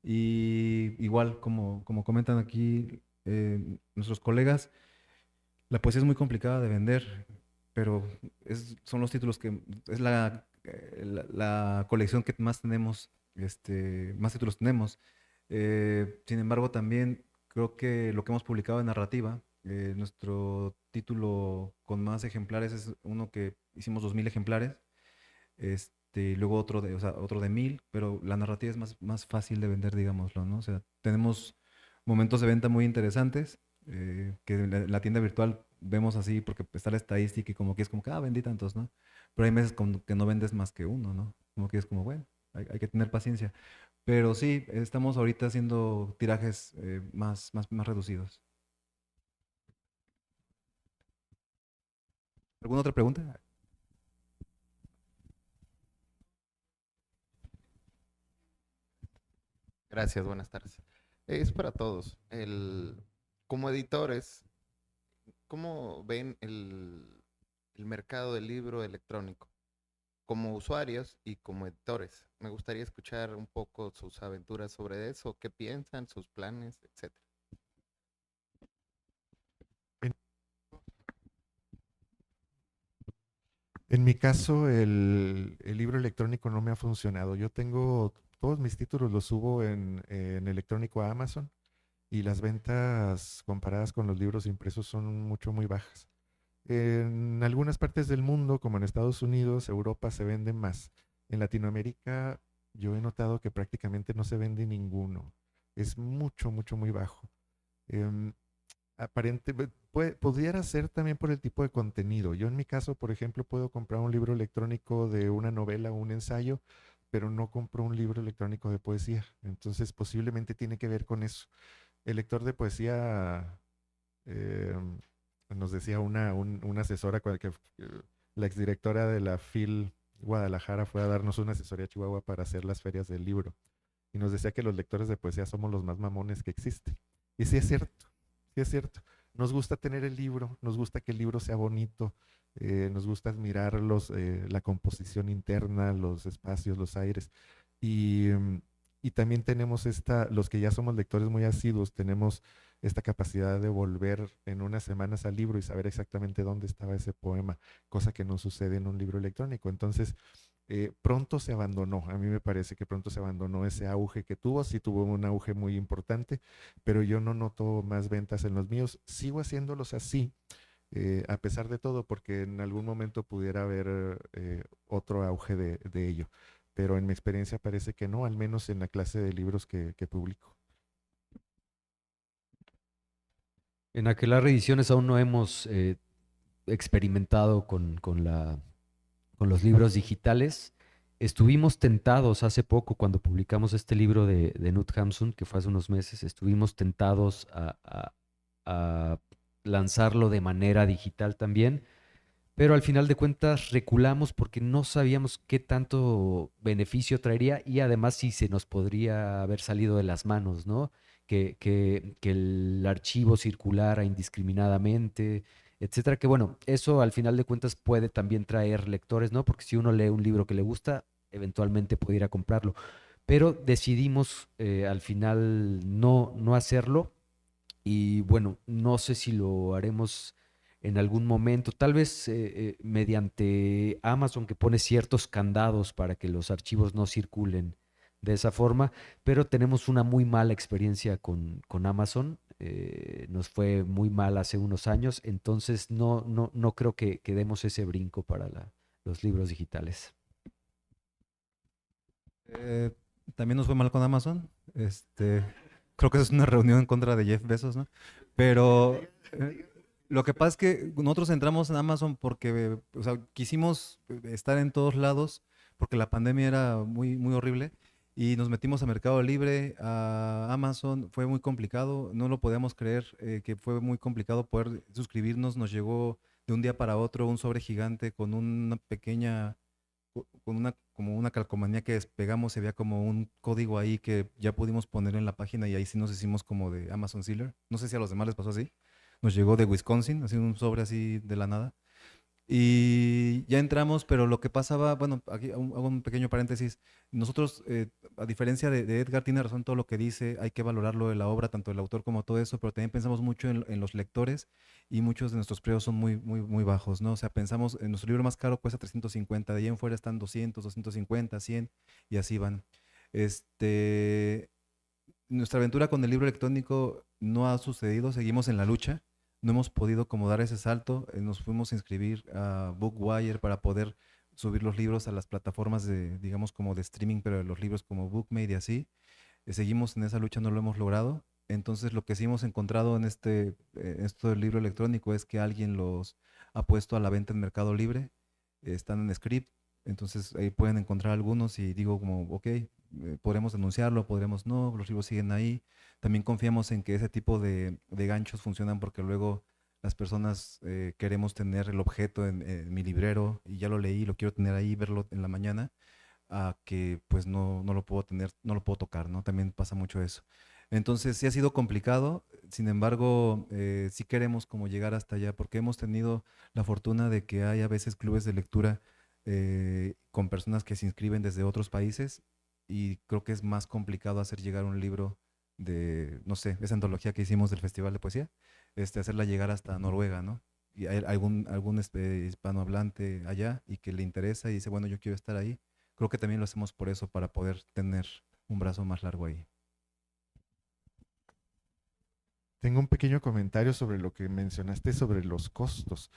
y igual, como comentan aquí nuestros colegas, la poesía es muy complicada de vender, pero son los títulos que es la colección que más tenemos, más títulos tenemos. Sin embargo, también creo que lo que hemos publicado en narrativa, nuestro título con más ejemplares es uno que hicimos 2000 ejemplares, y luego otro de, o sea, otro de 1000, pero la narrativa es más fácil de vender, digámoslo, ¿no? O sea, tenemos momentos de venta muy interesantes, que en la tienda virtual vemos así porque está la estadística y como que es como que, vendí tantos, ¿no? Pero hay meses como que no vendes más que uno, ¿no? Como que es como, bueno, hay que tener paciencia. Pero sí, estamos ahorita haciendo tirajes más reducidos. ¿Alguna otra pregunta? Gracias, buenas tardes. Es para todos. Como editores, ¿cómo ven el mercado del libro electrónico? Como usuarios y como editores. Me gustaría escuchar un poco sus aventuras sobre eso, qué piensan, sus planes, etcétera. En, en mi caso, el libro electrónico no me ha funcionado. Yo tengo todos mis títulos, los subo en electrónico a Amazon y las ventas comparadas con los libros impresos son muy bajas. En algunas partes del mundo, como en Estados Unidos, Europa, se venden más. En Latinoamérica, yo he notado que prácticamente no se vende ninguno. Es muy bajo. Em, pudiera ser también por el tipo de contenido. Yo en mi caso, por ejemplo, puedo comprar un libro electrónico de una novela o un ensayo, pero no compro un libro electrónico de poesía. Entonces, posiblemente tiene que ver con eso. El lector de poesía, eh, nos decía una asesora, la exdirectora de la FIL Guadalajara fue a darnos una asesoría a Chihuahua para hacer las ferias del libro. Y nos decía que los lectores de poesía somos los más mamones que existen. Y sí es cierto, sí es cierto. Nos gusta tener el libro, nos gusta que el libro sea bonito, nos gusta admirar la composición interna, los espacios, los aires. Y, y también tenemos los que ya somos lectores muy asiduos, tenemos esta capacidad de volver en unas semanas al libro y saber exactamente dónde estaba ese poema, cosa que no sucede en un libro electrónico. Entonces, pronto se abandonó, a mí me parece que pronto se abandonó ese auge que tuvo, sí tuvo un auge muy importante, pero yo no noto más ventas en los míos, sigo haciéndolos así, a pesar de todo, porque en algún momento pudiera haber otro auge de ello, pero en mi experiencia parece que no, al menos en la clase de libros que publico. En Aquelarre Ediciones aún no hemos experimentado con los libros digitales. Estuvimos tentados hace poco, cuando publicamos este libro de Knut Hamsun, que fue hace unos meses, estuvimos tentados a lanzarlo de manera digital también, pero al final de cuentas reculamos porque no sabíamos qué tanto beneficio traería y además si se nos podría haber salido de las manos, ¿no? Que el archivo circulara indiscriminadamente, etcétera. Que bueno, eso al final de cuentas puede también traer lectores, ¿no? Porque si uno lee un libro que le gusta, eventualmente puede ir a comprarlo. Pero decidimos al final no hacerlo y bueno, no sé si lo haremos en algún momento, tal vez mediante Amazon, que pone ciertos candados para que los archivos no circulen de esa forma, pero tenemos una muy mala experiencia con Amazon. Nos fue muy mal hace unos años, entonces no creo que demos ese brinco para los libros digitales. Eh, También nos fue mal con Amazon. Creo que eso es una reunión en contra de Jeff Bezos, ¿no? Pero lo que pasa es que nosotros entramos en Amazon porque, o sea, quisimos estar en todos lados porque la pandemia era muy horrible y nos metimos a Mercado Libre, a Amazon. Fue muy complicado, no lo podíamos creer, que fue muy complicado poder suscribirnos. Nos llegó de un día para otro un sobre gigante con una pequeña, con una, como una calcomanía que despegamos, se veía como un código ahí que ya pudimos poner en la página y ahí sí nos hicimos como de Amazon Seller. No sé si a los demás les pasó así. Nos llegó de Wisconsin, así un sobre así de la nada. Y ya entramos, pero lo que pasaba, bueno, aquí hago un pequeño paréntesis. Nosotros, a diferencia de Edgar, tiene razón todo lo que dice, hay que valorarlo de la obra, tanto el autor como todo eso, pero también pensamos mucho en los lectores y muchos de nuestros precios son muy bajos, ¿no? O sea, pensamos, en nuestro libro más caro cuesta 350, de ahí en fuera están 200, 250, 100 y así van. Este, Nuestra aventura con el libro electrónico no ha sucedido, seguimos en la lucha, no hemos podido como dar ese salto, nos fuimos a inscribir a Bookwire para poder subir los libros a las plataformas de, digamos, como de streaming, pero los libros como Bookmate y así. Seguimos en esa lucha, no lo hemos logrado. Entonces, lo que sí hemos encontrado en esto del libro electrónico es que alguien los ha puesto a la venta en Mercado Libre, están en Script, entonces ahí pueden encontrar algunos y digo como, ok, podremos denunciarlo, podremos no, los libros siguen ahí. También confiamos en que ese tipo de ganchos funcionan porque luego las personas queremos tener el objeto en mi librero y ya lo leí, lo quiero tener ahí, verlo en la mañana, a que pues no lo puedo tener, no lo puedo tocar, ¿no? También pasa mucho eso. Entonces sí ha sido complicado, sin embargo, sí queremos como llegar hasta allá porque hemos tenido la fortuna de que hay a veces clubes de lectura con personas que se inscriben desde otros países y creo que es más complicado hacer llegar un libro de, no sé, esa antología que hicimos del Festival de Poesía, hacerla llegar hasta Noruega, ¿no? Y hay algún hispanohablante allá y que le interesa y dice, bueno, yo quiero estar ahí. Creo que también lo hacemos por eso, para poder tener un brazo más largo ahí. Tengo un pequeño comentario sobre lo que mencionaste sobre los costos.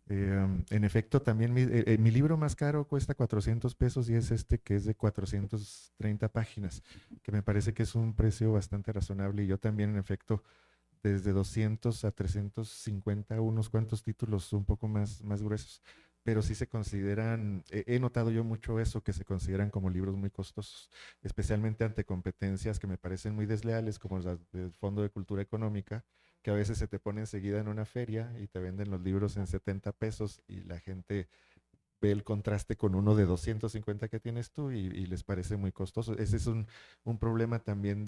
En efecto, también mi libro más caro cuesta 400 pesos y es este que es de 430 páginas, que me parece que es un precio bastante razonable y yo también, en efecto, desde 200 a 350, unos cuantos títulos un poco más gruesos, pero sí se consideran, he notado yo mucho eso, que se consideran como libros muy costosos, especialmente ante competencias que me parecen muy desleales, como las del Fondo de Cultura Económica, que a veces se te pone enseguida en una feria y te venden los libros en 70 pesos y la gente ve el contraste con uno de 250 que tienes tú y les parece muy costoso. Ese es un problema también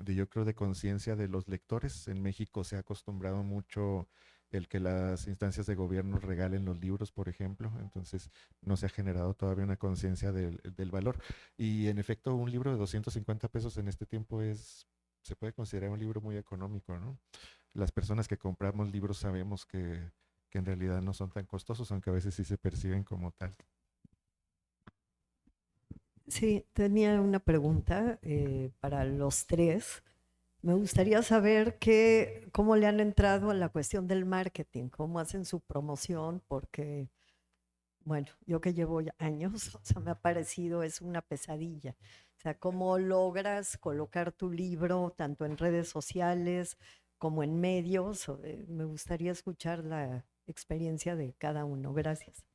yo creo, de conciencia de los lectores. En México se ha acostumbrado mucho el que las instancias de gobierno regalen los libros, por ejemplo, entonces no se ha generado todavía una conciencia del valor. Y en efecto, un libro de 250 pesos en este tiempo se puede considerar un libro muy económico, ¿no? Las personas que compramos libros sabemos que en realidad no son tan costosos, aunque a veces sí se perciben como tal. Sí, tenía una pregunta para los tres. Me gustaría saber cómo le han entrado a la cuestión del marketing, cómo hacen su promoción, porque, bueno, yo que llevo ya años, o sea, me ha parecido es una pesadilla. O sea, cómo logras colocar tu libro tanto en redes sociales como en medios. Me gustaría escuchar la experiencia de cada uno. Gracias.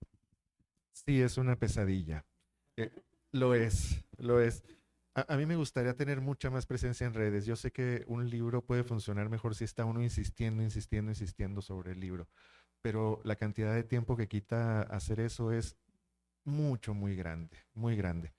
Sí, es una pesadilla. Eh, lo es, lo es. A mí me gustaría tener mucha más presencia en redes. Yo sé que un libro puede funcionar mejor si está uno insistiendo sobre el libro, pero la cantidad de tiempo que quita hacer eso es muy grande, muy grande.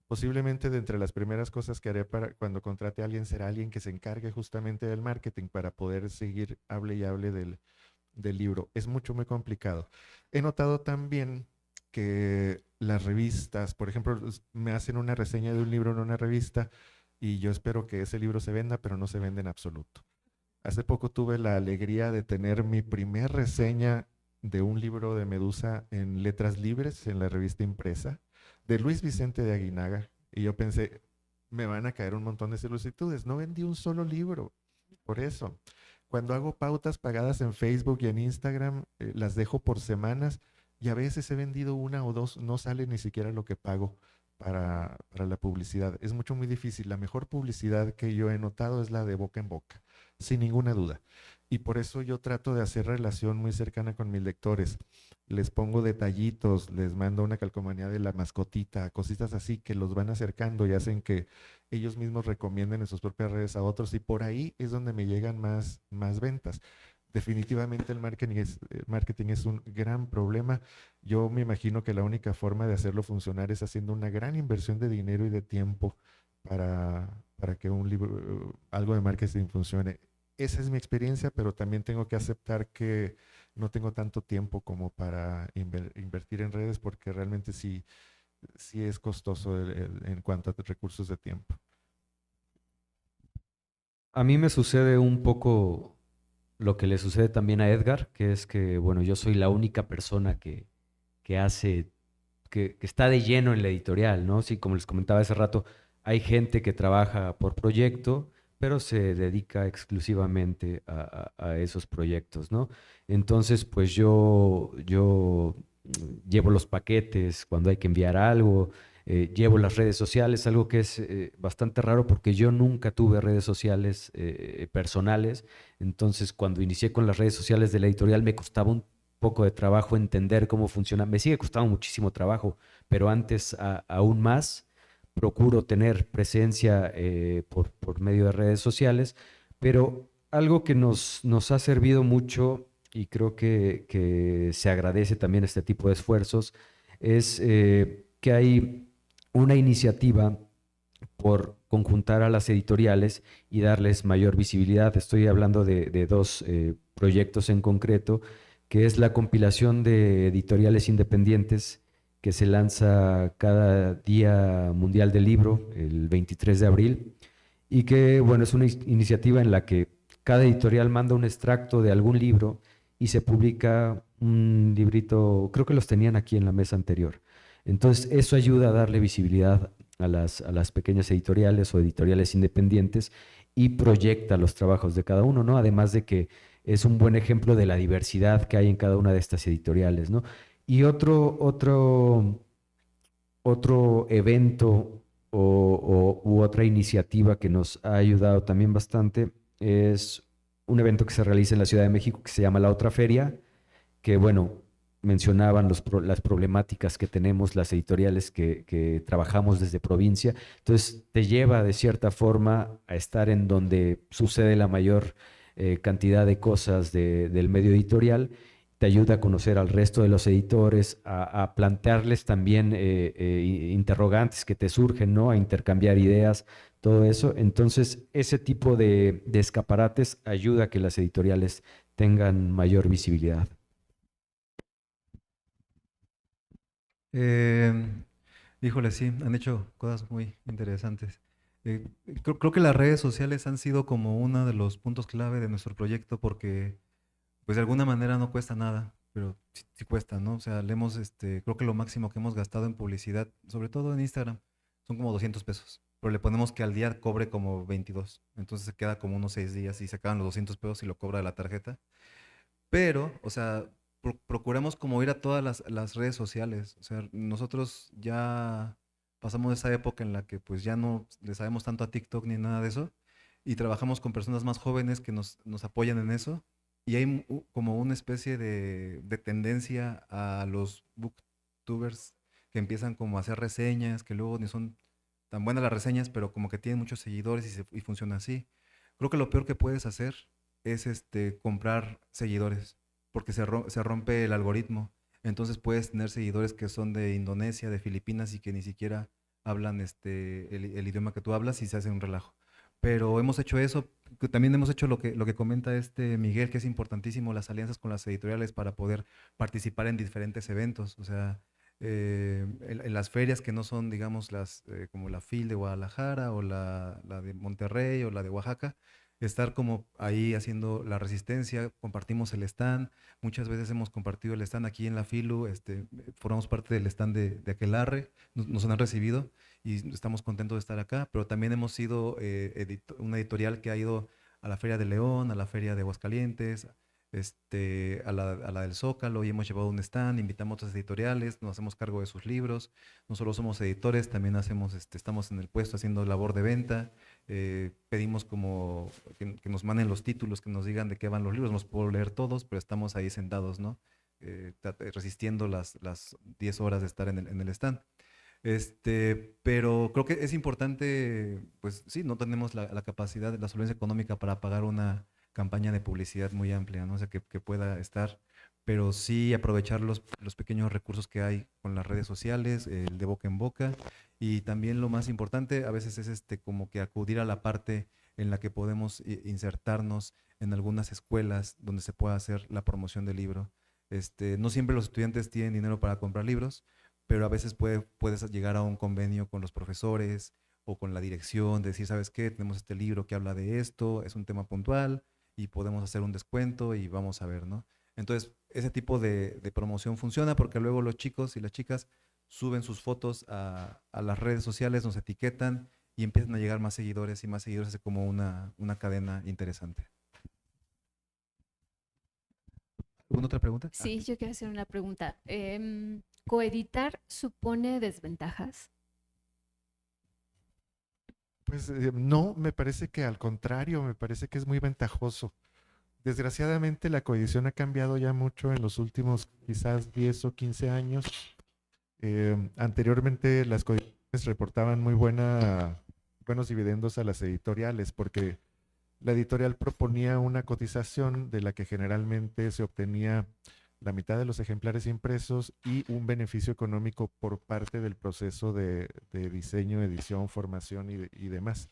Posiblemente de entre las primeras cosas que haré para cuando contrate a alguien será alguien que se encargue justamente del marketing para poder seguir hable y hable del libro. Es muy complicado. He notado también que las revistas, por ejemplo, me hacen una reseña de un libro en una revista y yo espero que ese libro se venda, pero no se vende en absoluto. Hace poco tuve la alegría de tener mi primer reseña de un libro de Medusa en letras libres en la revista impresa de Luis Vicente de Aguinaga. Y yo pensé, me van a caer un montón de solicitudes. No vendí un solo libro. Por eso, cuando hago pautas pagadas en Facebook y en Instagram, las dejo por semanas y a veces he vendido una o dos, no sale ni siquiera lo que pago para la publicidad. Es muy difícil. La mejor publicidad que yo he notado es la de boca en boca, sin ninguna duda. Y por eso yo trato de hacer relación muy cercana con mis lectores. Les pongo detallitos, les mando una calcomanía de la mascotita, cositas así que los van acercando y hacen que ellos mismos recomienden en sus propias redes a otros y por ahí es donde me llegan más ventas. definitivamente el marketing es un gran problema. Yo me imagino que la única forma de hacerlo funcionar es haciendo una gran inversión de dinero y de tiempo para que un libro, algo de marketing funcione. Esa es mi experiencia, pero también tengo que aceptar que no tengo tanto tiempo como para invertir en redes porque realmente sí es costoso en cuanto a recursos de tiempo. A mí me sucede un poco lo que le sucede también a Edgar, que es que, bueno, yo soy la única persona que hace, que está de lleno en la editorial, ¿no? Sí, como les comentaba hace rato, hay gente que trabaja por proyecto, pero se dedica exclusivamente a esos proyectos, ¿no? Entonces, pues yo llevo los paquetes cuando hay que enviar algo, llevo las redes sociales, algo que es bastante raro porque yo nunca tuve redes sociales personales. Entonces, cuando inicié con las redes sociales de la editorial, me costaba un poco de trabajo entender cómo funciona. Me sigue costando muchísimo trabajo, pero antes aún más procuro tener presencia por medio de redes sociales. Pero algo que nos ha servido mucho y creo que se agradece también este tipo de esfuerzos es que hay una iniciativa por conjuntar a las editoriales y darles mayor visibilidad. Estoy hablando de dos proyectos en concreto, que es la compilación de editoriales independientes que se lanza cada Día Mundial del Libro, el 23 de abril, y que, bueno, es una iniciativa en la que cada editorial manda un extracto de algún libro y se publica un librito, creo que los tenían aquí en la mesa anterior. Entonces, eso ayuda a darle visibilidad a las pequeñas editoriales o editoriales independientes y proyecta los trabajos de cada uno, ¿no? Además de que es un buen ejemplo de la diversidad que hay en cada una de estas editoriales, ¿no? Y otro evento u otra iniciativa que nos ha ayudado también bastante es un evento que se realiza en la Ciudad de México que se llama La Otra Feria, que bueno, mencionaban las problemáticas que tenemos las editoriales que trabajamos desde provincia. Entonces te lleva de cierta forma a estar en donde sucede la mayor cantidad de cosas del medio editorial, te ayuda a conocer al resto de los editores, a plantearles también interrogantes que te surgen, ¿no? A intercambiar ideas, todo eso. Entonces, ese tipo de escaparates ayuda a que las editoriales tengan mayor visibilidad. Eh, Híjole, sí, han hecho cosas muy interesantes. Creo que las redes sociales han sido como uno de los puntos clave de nuestro proyecto porque, pues de alguna manera no cuesta nada, pero sí cuesta, ¿no? O sea, creo que lo máximo que hemos gastado en publicidad, sobre todo en Instagram, son como 200 pesos, pero le ponemos que al día cobre como 22, entonces se queda como unos 6 días y se acaban los 200 pesos y lo cobra de la tarjeta. Pero, o sea, procuramos como ir a todas las redes sociales. O sea, nosotros ya pasamos de esa época en la que pues ya no le sabemos tanto a TikTok ni nada de eso. Y trabajamos con personas más jóvenes que nos apoyan en eso. Y hay como una especie de tendencia a los booktubers que empiezan como a hacer reseñas, que luego ni son tan buenas las reseñas, pero como que tienen muchos seguidores y funciona así. Creo que lo peor que puedes hacer es comprar seguidores, porque se rompe el algoritmo. Entonces puedes tener seguidores que son de Indonesia, de Filipinas y que ni siquiera hablan el idioma que tú hablas y se hace un relajo. Pero hemos hecho eso, que también hemos hecho lo que comenta Miguel, que es importantísimo, las alianzas con las editoriales para poder participar en diferentes eventos. O sea, en las ferias que no son, digamos, como la FIL de Guadalajara o la de Monterrey o la de Oaxaca, estar como ahí haciendo la resistencia, compartimos el stand, muchas veces hemos compartido el stand aquí en la FILU, formamos parte del stand de Aquelarre, nos han recibido y estamos contentos de estar acá, pero también hemos sido una editorial que ha ido a la Feria de León, a la Feria de Aguascalientes, a la del Zócalo y hemos llevado un stand, invitamos a otras editoriales, nos hacemos cargo de sus libros, no solo somos editores, también estamos en el puesto haciendo labor de venta, pedimos como que nos manden los títulos, que nos digan de qué van los libros, no los puedo leer todos, pero estamos ahí sentados, ¿no? Resistiendo las 10 horas de estar en el stand. Pero creo que es importante, pues sí, no tenemos la capacidad, la solvencia económica para pagar una campaña de publicidad muy amplia, ¿no? O sea, que pueda estar, pero sí aprovechar los pequeños recursos que hay con las redes sociales, el de boca en boca, y también lo más importante a veces es como que acudir a la parte en la que podemos insertarnos en algunas escuelas donde se pueda hacer la promoción del libro. No siempre los estudiantes tienen dinero para comprar libros, pero a veces puedes llegar a un convenio con los profesores o con la dirección, de decir, ¿sabes qué? Tenemos este libro que habla de esto, es un tema puntual y podemos hacer un descuento y vamos a ver, ¿no? Entonces, ese tipo de promoción funciona porque luego los chicos y las chicas suben sus fotos a las redes sociales, nos etiquetan y empiezan a llegar más seguidores, es como una cadena interesante. ¿Alguna otra pregunta? Sí, yo quiero hacer una pregunta. ¿Coeditar supone desventajas? Pues no, me parece que al contrario, me parece que es muy ventajoso. Desgraciadamente la coedición ha cambiado ya mucho en los últimos quizás 10 o 15 años. Anteriormente las coediciones reportaban buenos dividendos a las editoriales porque la editorial proponía una cotización de la que generalmente se obtenía la mitad de los ejemplares impresos y un beneficio económico por parte del proceso de diseño, edición, formación y demás.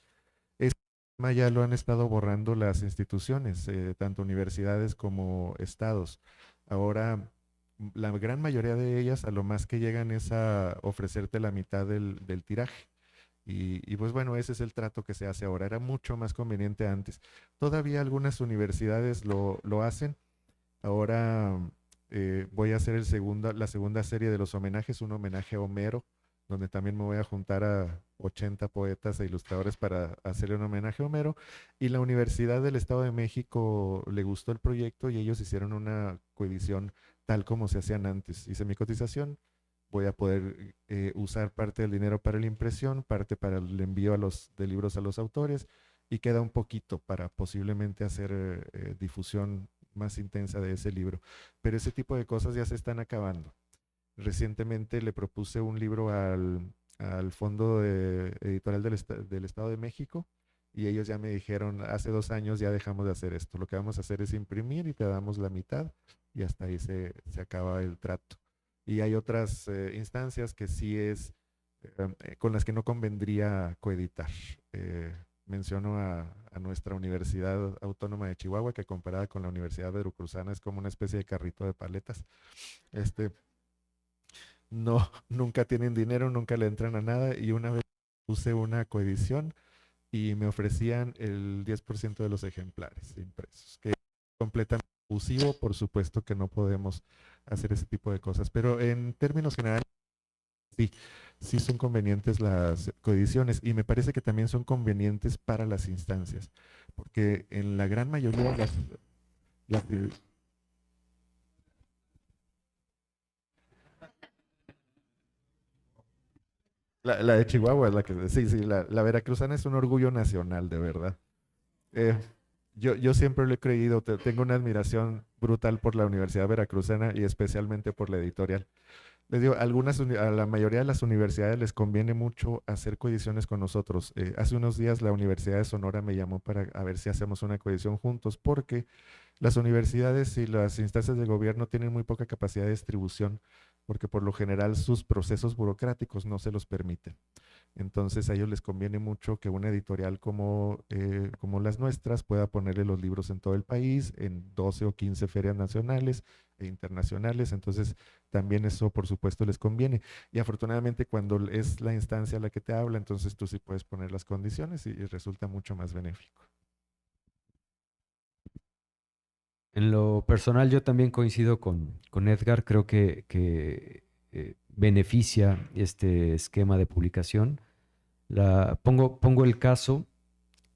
Este tema ya lo han estado borrando las instituciones, tanto universidades como estados. Ahora, la gran mayoría de ellas a lo más que llegan es a ofrecerte la mitad del tiraje. Y pues bueno, ese es el trato que se hace ahora. Era mucho más conveniente antes. Todavía algunas universidades lo hacen. Ahora voy a hacer la segunda serie de los homenajes, un homenaje a Homero, donde también me voy a juntar a 80 poetas e ilustradores para hacerle un homenaje a Homero. Y la Universidad del Estado de México le gustó el proyecto y ellos hicieron una coedición tal como se hacían antes. Hice mi cotización, voy a poder usar parte del dinero para la impresión, parte para el envío de libros a los autores y queda un poquito para posiblemente hacer difusión más intensa de ese libro. Pero ese tipo de cosas ya se están acabando. Recientemente le propuse un libro al Fondo Editorial del Estado de México y ellos ya me dijeron, hace 2 años ya dejamos de hacer esto. Lo que vamos a hacer es imprimir y te damos la mitad y hasta ahí se acaba el trato. Y hay otras instancias que sí con las que no convendría coeditar. Menciono a nuestra Universidad Autónoma de Chihuahua, que comparada con la Universidad Veracruzana es como una especie de carrito de paletas. No, nunca tienen dinero, nunca le entran a nada y una vez puse una coedición y me ofrecían el 10% de los ejemplares impresos, que es completamente abusivo, por supuesto que no podemos hacer ese tipo de cosas, pero en términos generales sí son convenientes las coediciones y me parece que también son convenientes para las instancias, porque en la gran mayoría de las la de Chihuahua es la que... Sí, la veracruzana es un orgullo nacional, de verdad. Eh, yo siempre lo he creído, tengo una admiración brutal por la Universidad Veracruzana y especialmente por la editorial. Les digo, a la mayoría de las universidades les conviene mucho hacer coediciones con nosotros. Hace unos días la Universidad de Sonora me llamó para a ver si hacemos una coedición juntos, porque las universidades y las instancias de gobierno tienen muy poca capacidad de distribución, porque por lo general sus procesos burocráticos no se los permiten. Entonces a ellos les conviene mucho que una editorial como las nuestras pueda ponerle los libros en todo el país, en 12 o 15 ferias nacionales e internacionales. Entonces también eso por supuesto les conviene. Y afortunadamente cuando es la instancia la que te habla, entonces tú sí puedes poner las condiciones y resulta mucho más benéfico. En lo personal, yo también coincido con Edgar. Creo que beneficia este esquema de publicación. Pongo el caso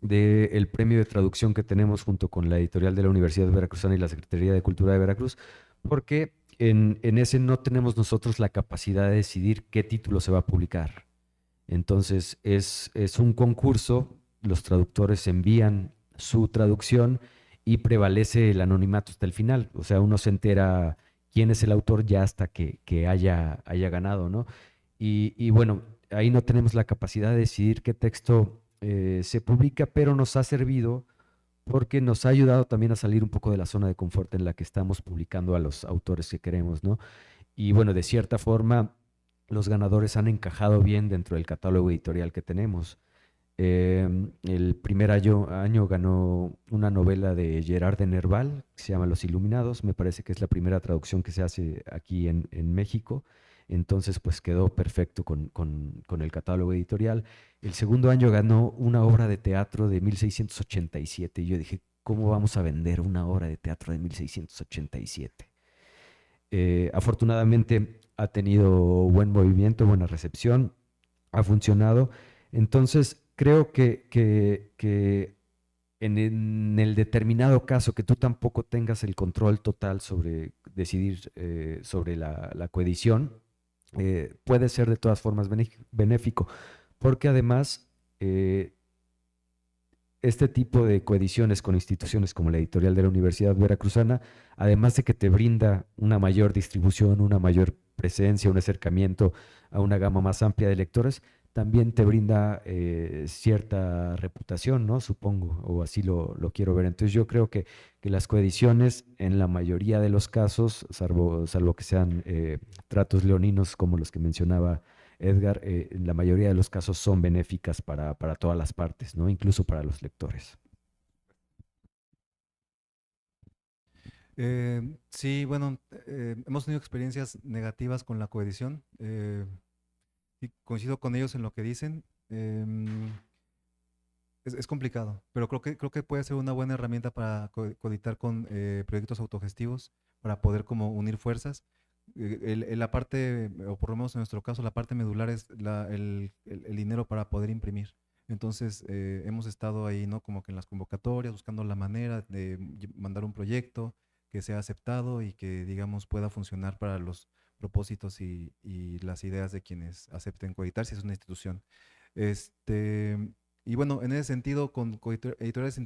del premio de traducción que tenemos junto con la editorial de la Universidad Veracruzana y la Secretaría de Cultura de Veracruz, porque en ese no tenemos nosotros la capacidad de decidir qué título se va a publicar. Entonces, es un concurso, los traductores envían su traducción y prevalece el anonimato hasta el final. O sea, uno se entera quién es el autor ya hasta que haya ganado, ¿no? Y bueno, ahí no tenemos la capacidad de decidir qué texto se publica, pero nos ha servido porque nos ha ayudado también a salir un poco de la zona de confort en la que estamos publicando a los autores que queremos, ¿no? Y bueno, de cierta forma, los ganadores han encajado bien dentro del catálogo editorial que tenemos. El primer año ganó una novela de Gerard de Nerval, que se llama Los Iluminados. Me parece que es la primera traducción que se hace aquí en México. Entonces, pues quedó perfecto con el catálogo editorial. El segundo año ganó una obra de teatro de 1687. Y yo dije, ¿cómo vamos a vender una obra de teatro de 1687? Afortunadamente ha tenido buen movimiento, buena recepción, ha funcionado. Entonces, creo que en el determinado caso que tú tampoco tengas el control total sobre decidir sobre la coedición, puede ser de todas formas benéfico, porque además este tipo de coediciones con instituciones como la editorial de la Universidad Veracruzana, además de que te brinda una mayor distribución, una mayor presencia, un acercamiento a una gama más amplia de lectores, también te brinda cierta reputación, ¿no? Supongo, o así lo quiero ver. Entonces yo creo que las coediciones, en la mayoría de los casos, salvo que sean tratos leoninos como los que mencionaba Edgar, en la mayoría de los casos son benéficas para todas las partes, ¿no? Incluso para los lectores. Sí, bueno, hemos tenido experiencias negativas con la coedición. Y coincido con ellos en lo que dicen. Es complicado, pero creo que puede ser una buena herramienta para coeditar con proyectos autogestivos, para poder como unir fuerzas. La parte, o por lo menos en nuestro caso, la parte medular es el dinero para poder imprimir. Entonces, hemos estado ahí, ¿no? Como que en las convocatorias, buscando la manera de mandar un proyecto que sea aceptado y que, digamos, pueda funcionar para los propósitos y las ideas de quienes acepten coeditar, si es una institución. Este, y bueno, en ese sentido, con editoriales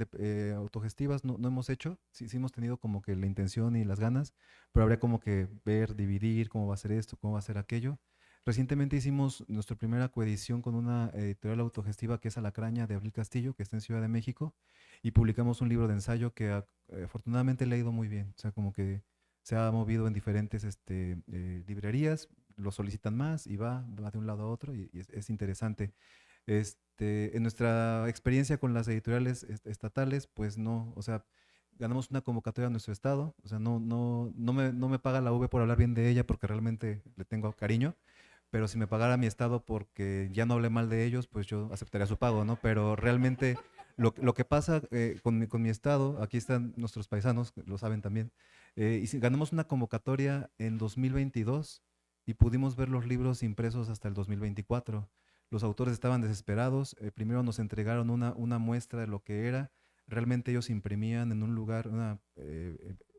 autogestivas no hemos hecho, sí hemos tenido como que la intención y las ganas, pero habría como que ver, dividir cómo va a ser esto, cómo va a ser aquello. Recientemente hicimos nuestra primera coedición con una editorial autogestiva que es Alacraña de Abril Castillo, que está en Ciudad de México, y publicamos un libro de ensayo que afortunadamente le ha ido muy bien, o sea, como que se ha movido en diferentes librerías, lo solicitan más y va de un lado a otro y es interesante. En nuestra experiencia con las editoriales estatales, pues no, o sea, ganamos una convocatoria en nuestro estado, o sea, no me paga la V por hablar bien de ella porque realmente le tengo cariño, pero si me pagara mi estado porque ya no hablé mal de ellos, pues yo aceptaría su pago, ¿no? Pero realmente lo que pasa con mi estado, aquí están nuestros paisanos, lo saben también, y si ganamos una convocatoria en 2022 y pudimos ver los libros impresos hasta el 2024. Los autores estaban desesperados. Primero nos entregaron una muestra de lo que era. Realmente ellos imprimían en un lugar, una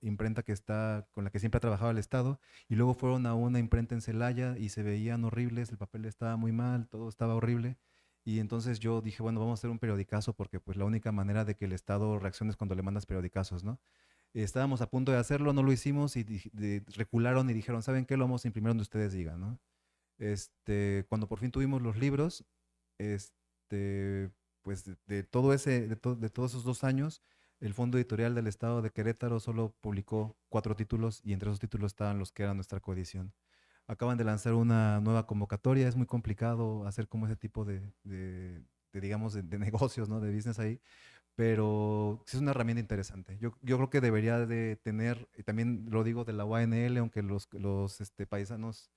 imprenta que está, con la que siempre ha trabajado el Estado, y luego fueron a una imprenta en Celaya y se veían horribles, el papel estaba muy mal, todo estaba horrible. Y entonces yo dije, bueno, vamos a hacer un periodicazo porque pues la única manera de que el Estado reaccione es cuando le mandas periodicazos, ¿no? Estábamos a punto de hacerlo, no lo hicimos y recularon y dijeron, ¿saben qué? Lo vamos a imprimir donde ustedes digan, ¿no? Cuando por fin tuvimos los libros, pues de todo de todos esos 2 años, el Fondo Editorial del Estado de Querétaro solo publicó 4 títulos y entre esos títulos estaban los que eran nuestra coedición. Acaban de lanzar una nueva convocatoria, es muy complicado hacer como ese tipo digamos, de negocios, ¿no? De business ahí, pero sí es una herramienta interesante. Yo creo que debería de tener, y también lo digo de la UANL, aunque los paisanos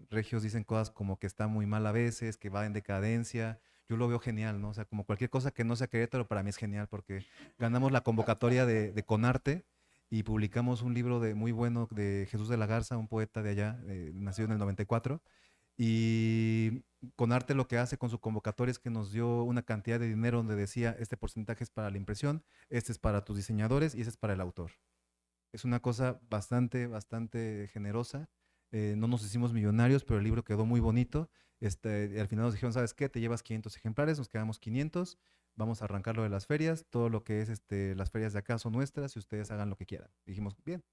regios dicen cosas como que está muy mal a veces, que va en decadencia. Yo lo veo genial, ¿no? O sea, como cualquier cosa que no sea Querétaro, para mí es genial porque ganamos la convocatoria de Conarte y publicamos un libro muy bueno de Jesús de la Garza, un poeta de allá, nacido en el 94. Y Conarte lo que hace con su convocatoria es que nos dio una cantidad de dinero donde decía, este porcentaje es para la impresión, este es para tus diseñadores y este es para el autor. Es una cosa bastante, bastante generosa. No nos hicimos millonarios, pero el libro quedó muy bonito. Al final nos dijeron, ¿sabes qué? Te llevas 500 ejemplares, nos quedamos 500, vamos a arrancarlo de las ferias, todo lo que es las ferias de acá son nuestras y ustedes hagan lo que quieran. Dijimos, bien.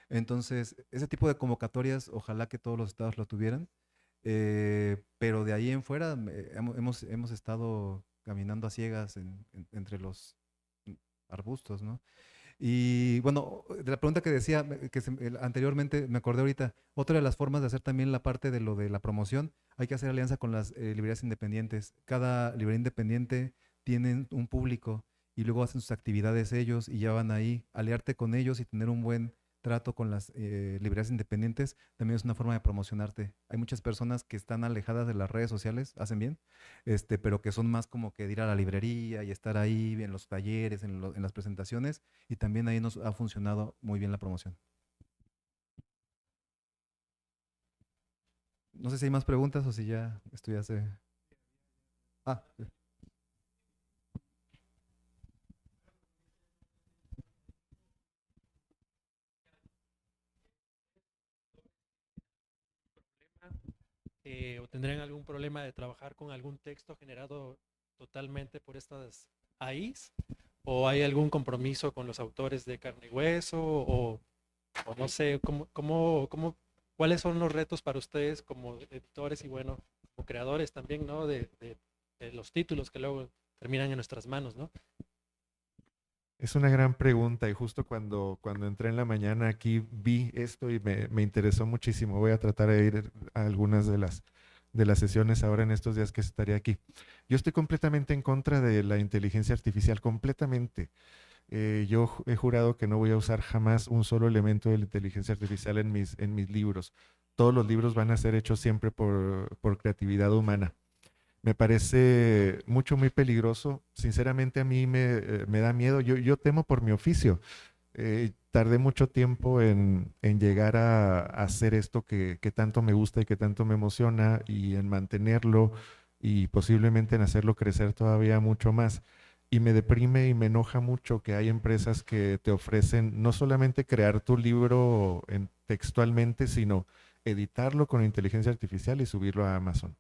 Entonces, ese tipo de convocatorias, ojalá que todos los estados lo tuvieran, pero de ahí en fuera hemos estado caminando a ciegas entre arbustos, ¿no? Y bueno, de la pregunta que decía, anteriormente, me acordé ahorita, otra de las formas de hacer también la parte de lo de la promoción, hay que hacer alianza con las librerías independientes. Cada librería independiente tiene un público y luego hacen sus actividades ellos y ya van ahí. Aliarte con ellos y tener un buen trato con las librerías independientes también es una forma de promocionarte. Hay muchas personas que están alejadas de las redes sociales, hacen bien, pero que son más como que de ir a la librería y estar ahí en los talleres, en las presentaciones, y también ahí nos ha funcionado muy bien la promoción. No sé si hay más preguntas o si ya esto ya se... Ah, o tendrían algún problema de trabajar con algún texto generado totalmente por estas AIs, o hay algún compromiso con los autores de carne y hueso, o no sé, ¿cuáles son los retos para ustedes como editores y bueno, como creadores también, ¿no? De los títulos que luego terminan en nuestras manos, ¿no? Es una gran pregunta y justo cuando entré en la mañana aquí vi esto y me interesó muchísimo. Voy a tratar de ir a algunas de las sesiones ahora en estos días que estaré aquí. Yo estoy completamente en contra de la inteligencia artificial, completamente. He jurado que no voy a usar jamás un solo elemento de la inteligencia artificial en mis libros. Todos los libros van a ser hechos siempre por creatividad humana. Me parece muy peligroso. Sinceramente a mí me da miedo. Yo temo por mi oficio. Tardé mucho tiempo en llegar a hacer esto que tanto me gusta y que tanto me emociona y en mantenerlo y posiblemente en hacerlo crecer todavía mucho más. Y me deprime y me enoja mucho que hay empresas que te ofrecen no solamente crear tu libro textualmente, sino editarlo con inteligencia artificial y subirlo a Amazon.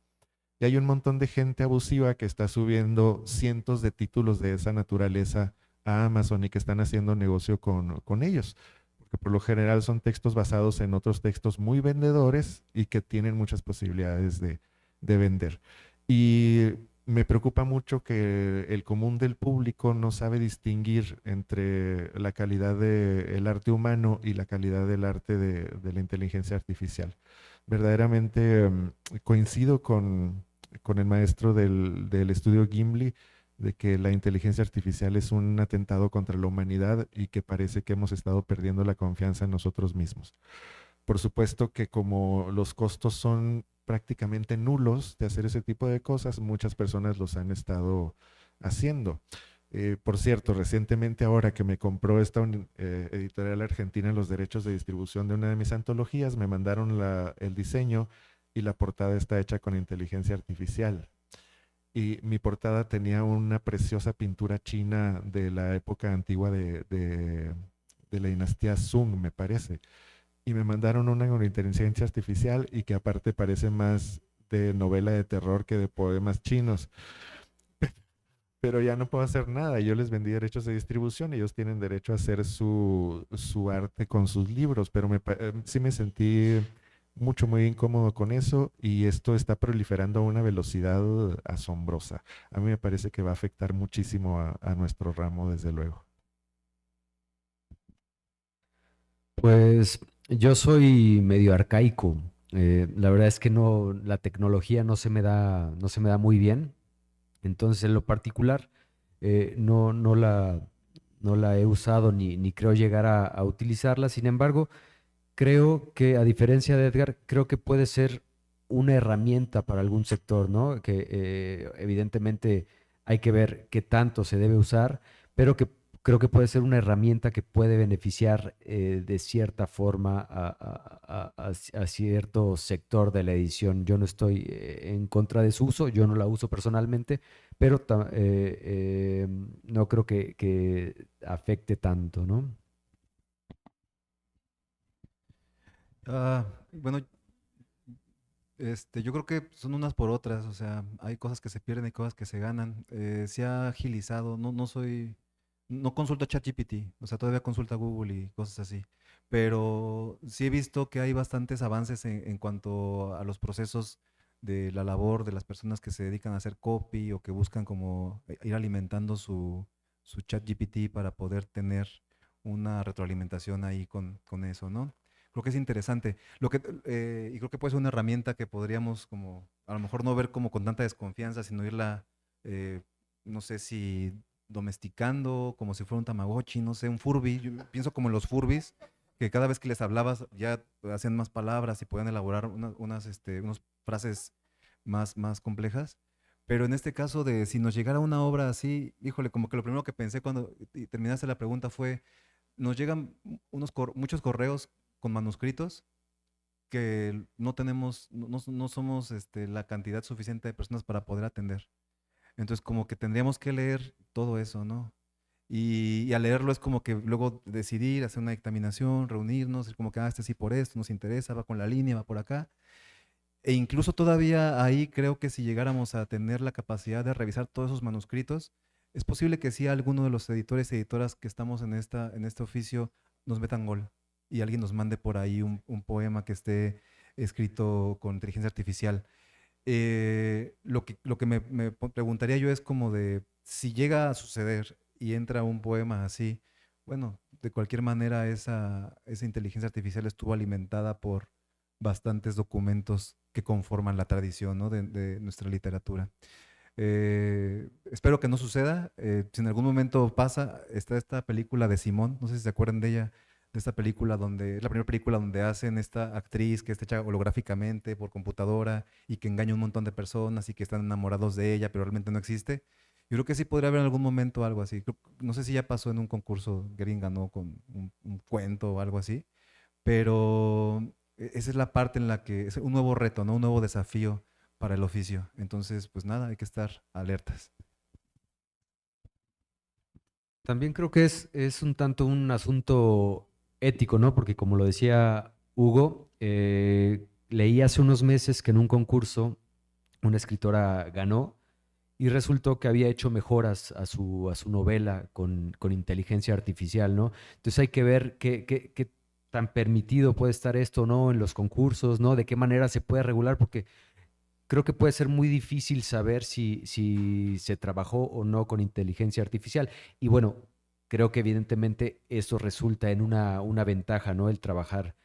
Y hay un montón de gente abusiva que está subiendo cientos de títulos de esa naturaleza a Amazon y que están haciendo negocio con ellos. Porque por lo general son textos basados en otros textos muy vendedores y que tienen muchas posibilidades de vender. Y me preocupa mucho que el común del público no sabe distinguir entre la calidad del arte humano y la calidad del arte de la inteligencia artificial. Verdaderamente coincido con el maestro del estudio Gimli de que la inteligencia artificial es un atentado contra la humanidad y que parece que hemos estado perdiendo la confianza en nosotros mismos. Por supuesto que como los costos son prácticamente nulos de hacer ese tipo de cosas, muchas personas los han estado haciendo. Por cierto, recientemente ahora que me compró esta editorial argentina los derechos de distribución de una de mis antologías, me mandaron el diseño y la portada está hecha con inteligencia artificial. Y mi portada tenía una preciosa pintura china de la época antigua de la dinastía Sung, me parece. Y me mandaron una con inteligencia artificial y que aparte parece más de novela de terror que de poemas chinos. Pero ya no puedo hacer nada. Yo les vendí derechos de distribución, ellos tienen derecho a hacer su arte con sus libros, pero sí me sentí muy incómodo con eso y esto está proliferando a una velocidad asombrosa. A mí me parece que va a afectar muchísimo a nuestro ramo, desde luego. Pues yo soy medio arcaico. La verdad es que no, la tecnología no se me da muy bien. Entonces, en lo particular, no la he usado ni creo llegar a utilizarla. Sin embargo, creo que, a diferencia de Edgar, creo que puede ser una herramienta para algún sector, ¿no? Que evidentemente hay que ver qué tanto se debe usar, pero que creo que puede ser una herramienta que puede beneficiar de cierta forma a cierto sector de la edición. Yo no estoy en contra de su uso, yo no la uso personalmente, pero no creo que afecte tanto, ¿no? Bueno, yo creo que son unas por otras, o sea, hay cosas que se pierden y cosas que se ganan. Se ha agilizado, no consulta ChatGPT, o sea, todavía consulta Google y cosas así, pero sí he visto que hay bastantes avances en cuanto a los procesos de la labor de las personas que se dedican a hacer copy o que buscan como ir alimentando su chat GPT para poder tener una retroalimentación ahí con eso, ¿no? Creo que es interesante. Y creo que puede ser una herramienta que podríamos como, a lo mejor no ver como con tanta desconfianza, sino irla, no sé si domesticando, como si fuera un Tamagotchi, no sé, un Furby. Yo pienso como en los Furbis, que cada vez que les hablabas ya hacían más palabras y podían elaborar unas frases más complejas. Pero en este caso de si nos llegara una obra así, híjole, como que lo primero que pensé cuando terminaste la pregunta fue, nos llegan muchos correos con manuscritos que no tenemos, no somos la cantidad suficiente de personas para poder atender. Entonces como que tendríamos que leer todo eso, ¿no? Y al leerlo es como que luego decidir, hacer una dictaminación, reunirnos, es como que, este sí por esto, nos interesa, va con la línea, va por acá. E incluso todavía ahí creo que si llegáramos a tener la capacidad de revisar todos esos manuscritos, es posible que sí alguno de los editores y editoras que estamos en este oficio nos metan gol y alguien nos mande por ahí un poema que esté escrito con inteligencia artificial. Lo que me preguntaría yo es como de, si llega a suceder y entra un poema así, bueno, de cualquier manera esa inteligencia artificial estuvo alimentada por bastantes documentos que conforman la tradición, ¿no? de nuestra literatura. Espero que no suceda. Si en algún momento pasa, está esta película de Simón, no sé si se acuerdan de ella, de esta película donde, es la primera película donde hacen esta actriz que está hecha holográficamente por computadora y que engaña a un montón de personas y que están enamorados de ella, pero realmente no existe. Yo creo que sí podría haber en algún momento algo así. No sé si ya pasó en un concurso, que alguien ganó con un cuento o algo así, pero esa es la parte en la que es un nuevo reto, ¿no? Un nuevo desafío para el oficio. Entonces, pues nada, hay que estar alertas. También creo que es un tanto un asunto ético, ¿no? Porque como lo decía Hugo, leí hace unos meses que en un concurso una escritora ganó y resultó que había hecho mejoras a su novela con inteligencia artificial, ¿no? Entonces hay que ver qué tan permitido puede estar esto, ¿no? En los concursos, ¿no? De qué manera se puede regular, porque creo que puede ser muy difícil saber si se trabajó o no con inteligencia artificial. Y bueno, creo que evidentemente eso resulta en una ventaja, ¿no? El trabajar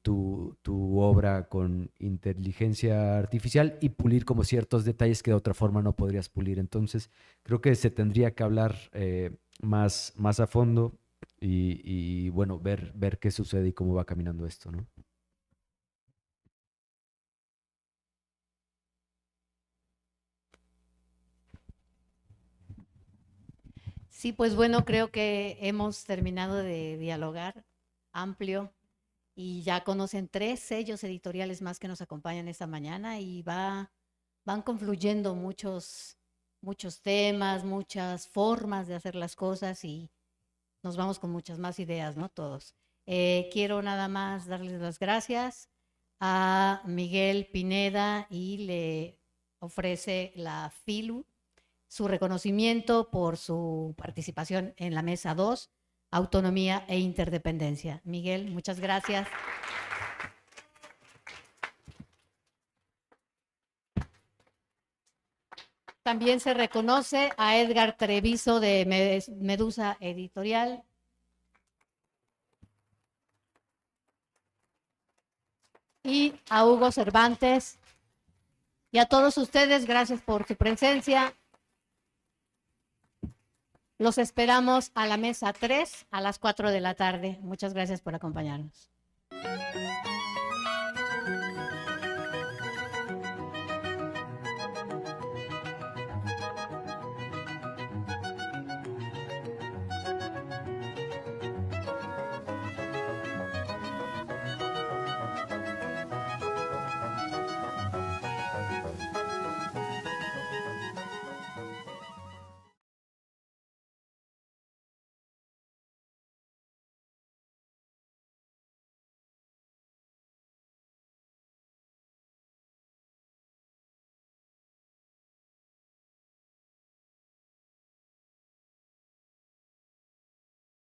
tu obra con inteligencia artificial y pulir como ciertos detalles que de otra forma no podrías pulir. Entonces, creo que se tendría que hablar más a fondo y bueno, ver qué sucede y cómo va caminando esto, ¿no? Sí, pues bueno, creo que hemos terminado de dialogar amplio y ya conocen 3 sellos editoriales más que nos acompañan esta mañana y van confluyendo muchos temas, muchas formas de hacer las cosas y nos vamos con muchas más ideas, ¿no? Todos. Quiero nada más darles las gracias a Miguel Pineda y le ofrece la FILU su reconocimiento por su participación en la mesa 2, autonomía e interdependencia. Miguel, muchas gracias. También se reconoce a Edgar Treviso de Medusa Editorial. Y a Hugo Cervantes. Y a todos ustedes, gracias por su presencia. Los esperamos a la mesa 3 a las 4 de la tarde. Muchas gracias por acompañarnos.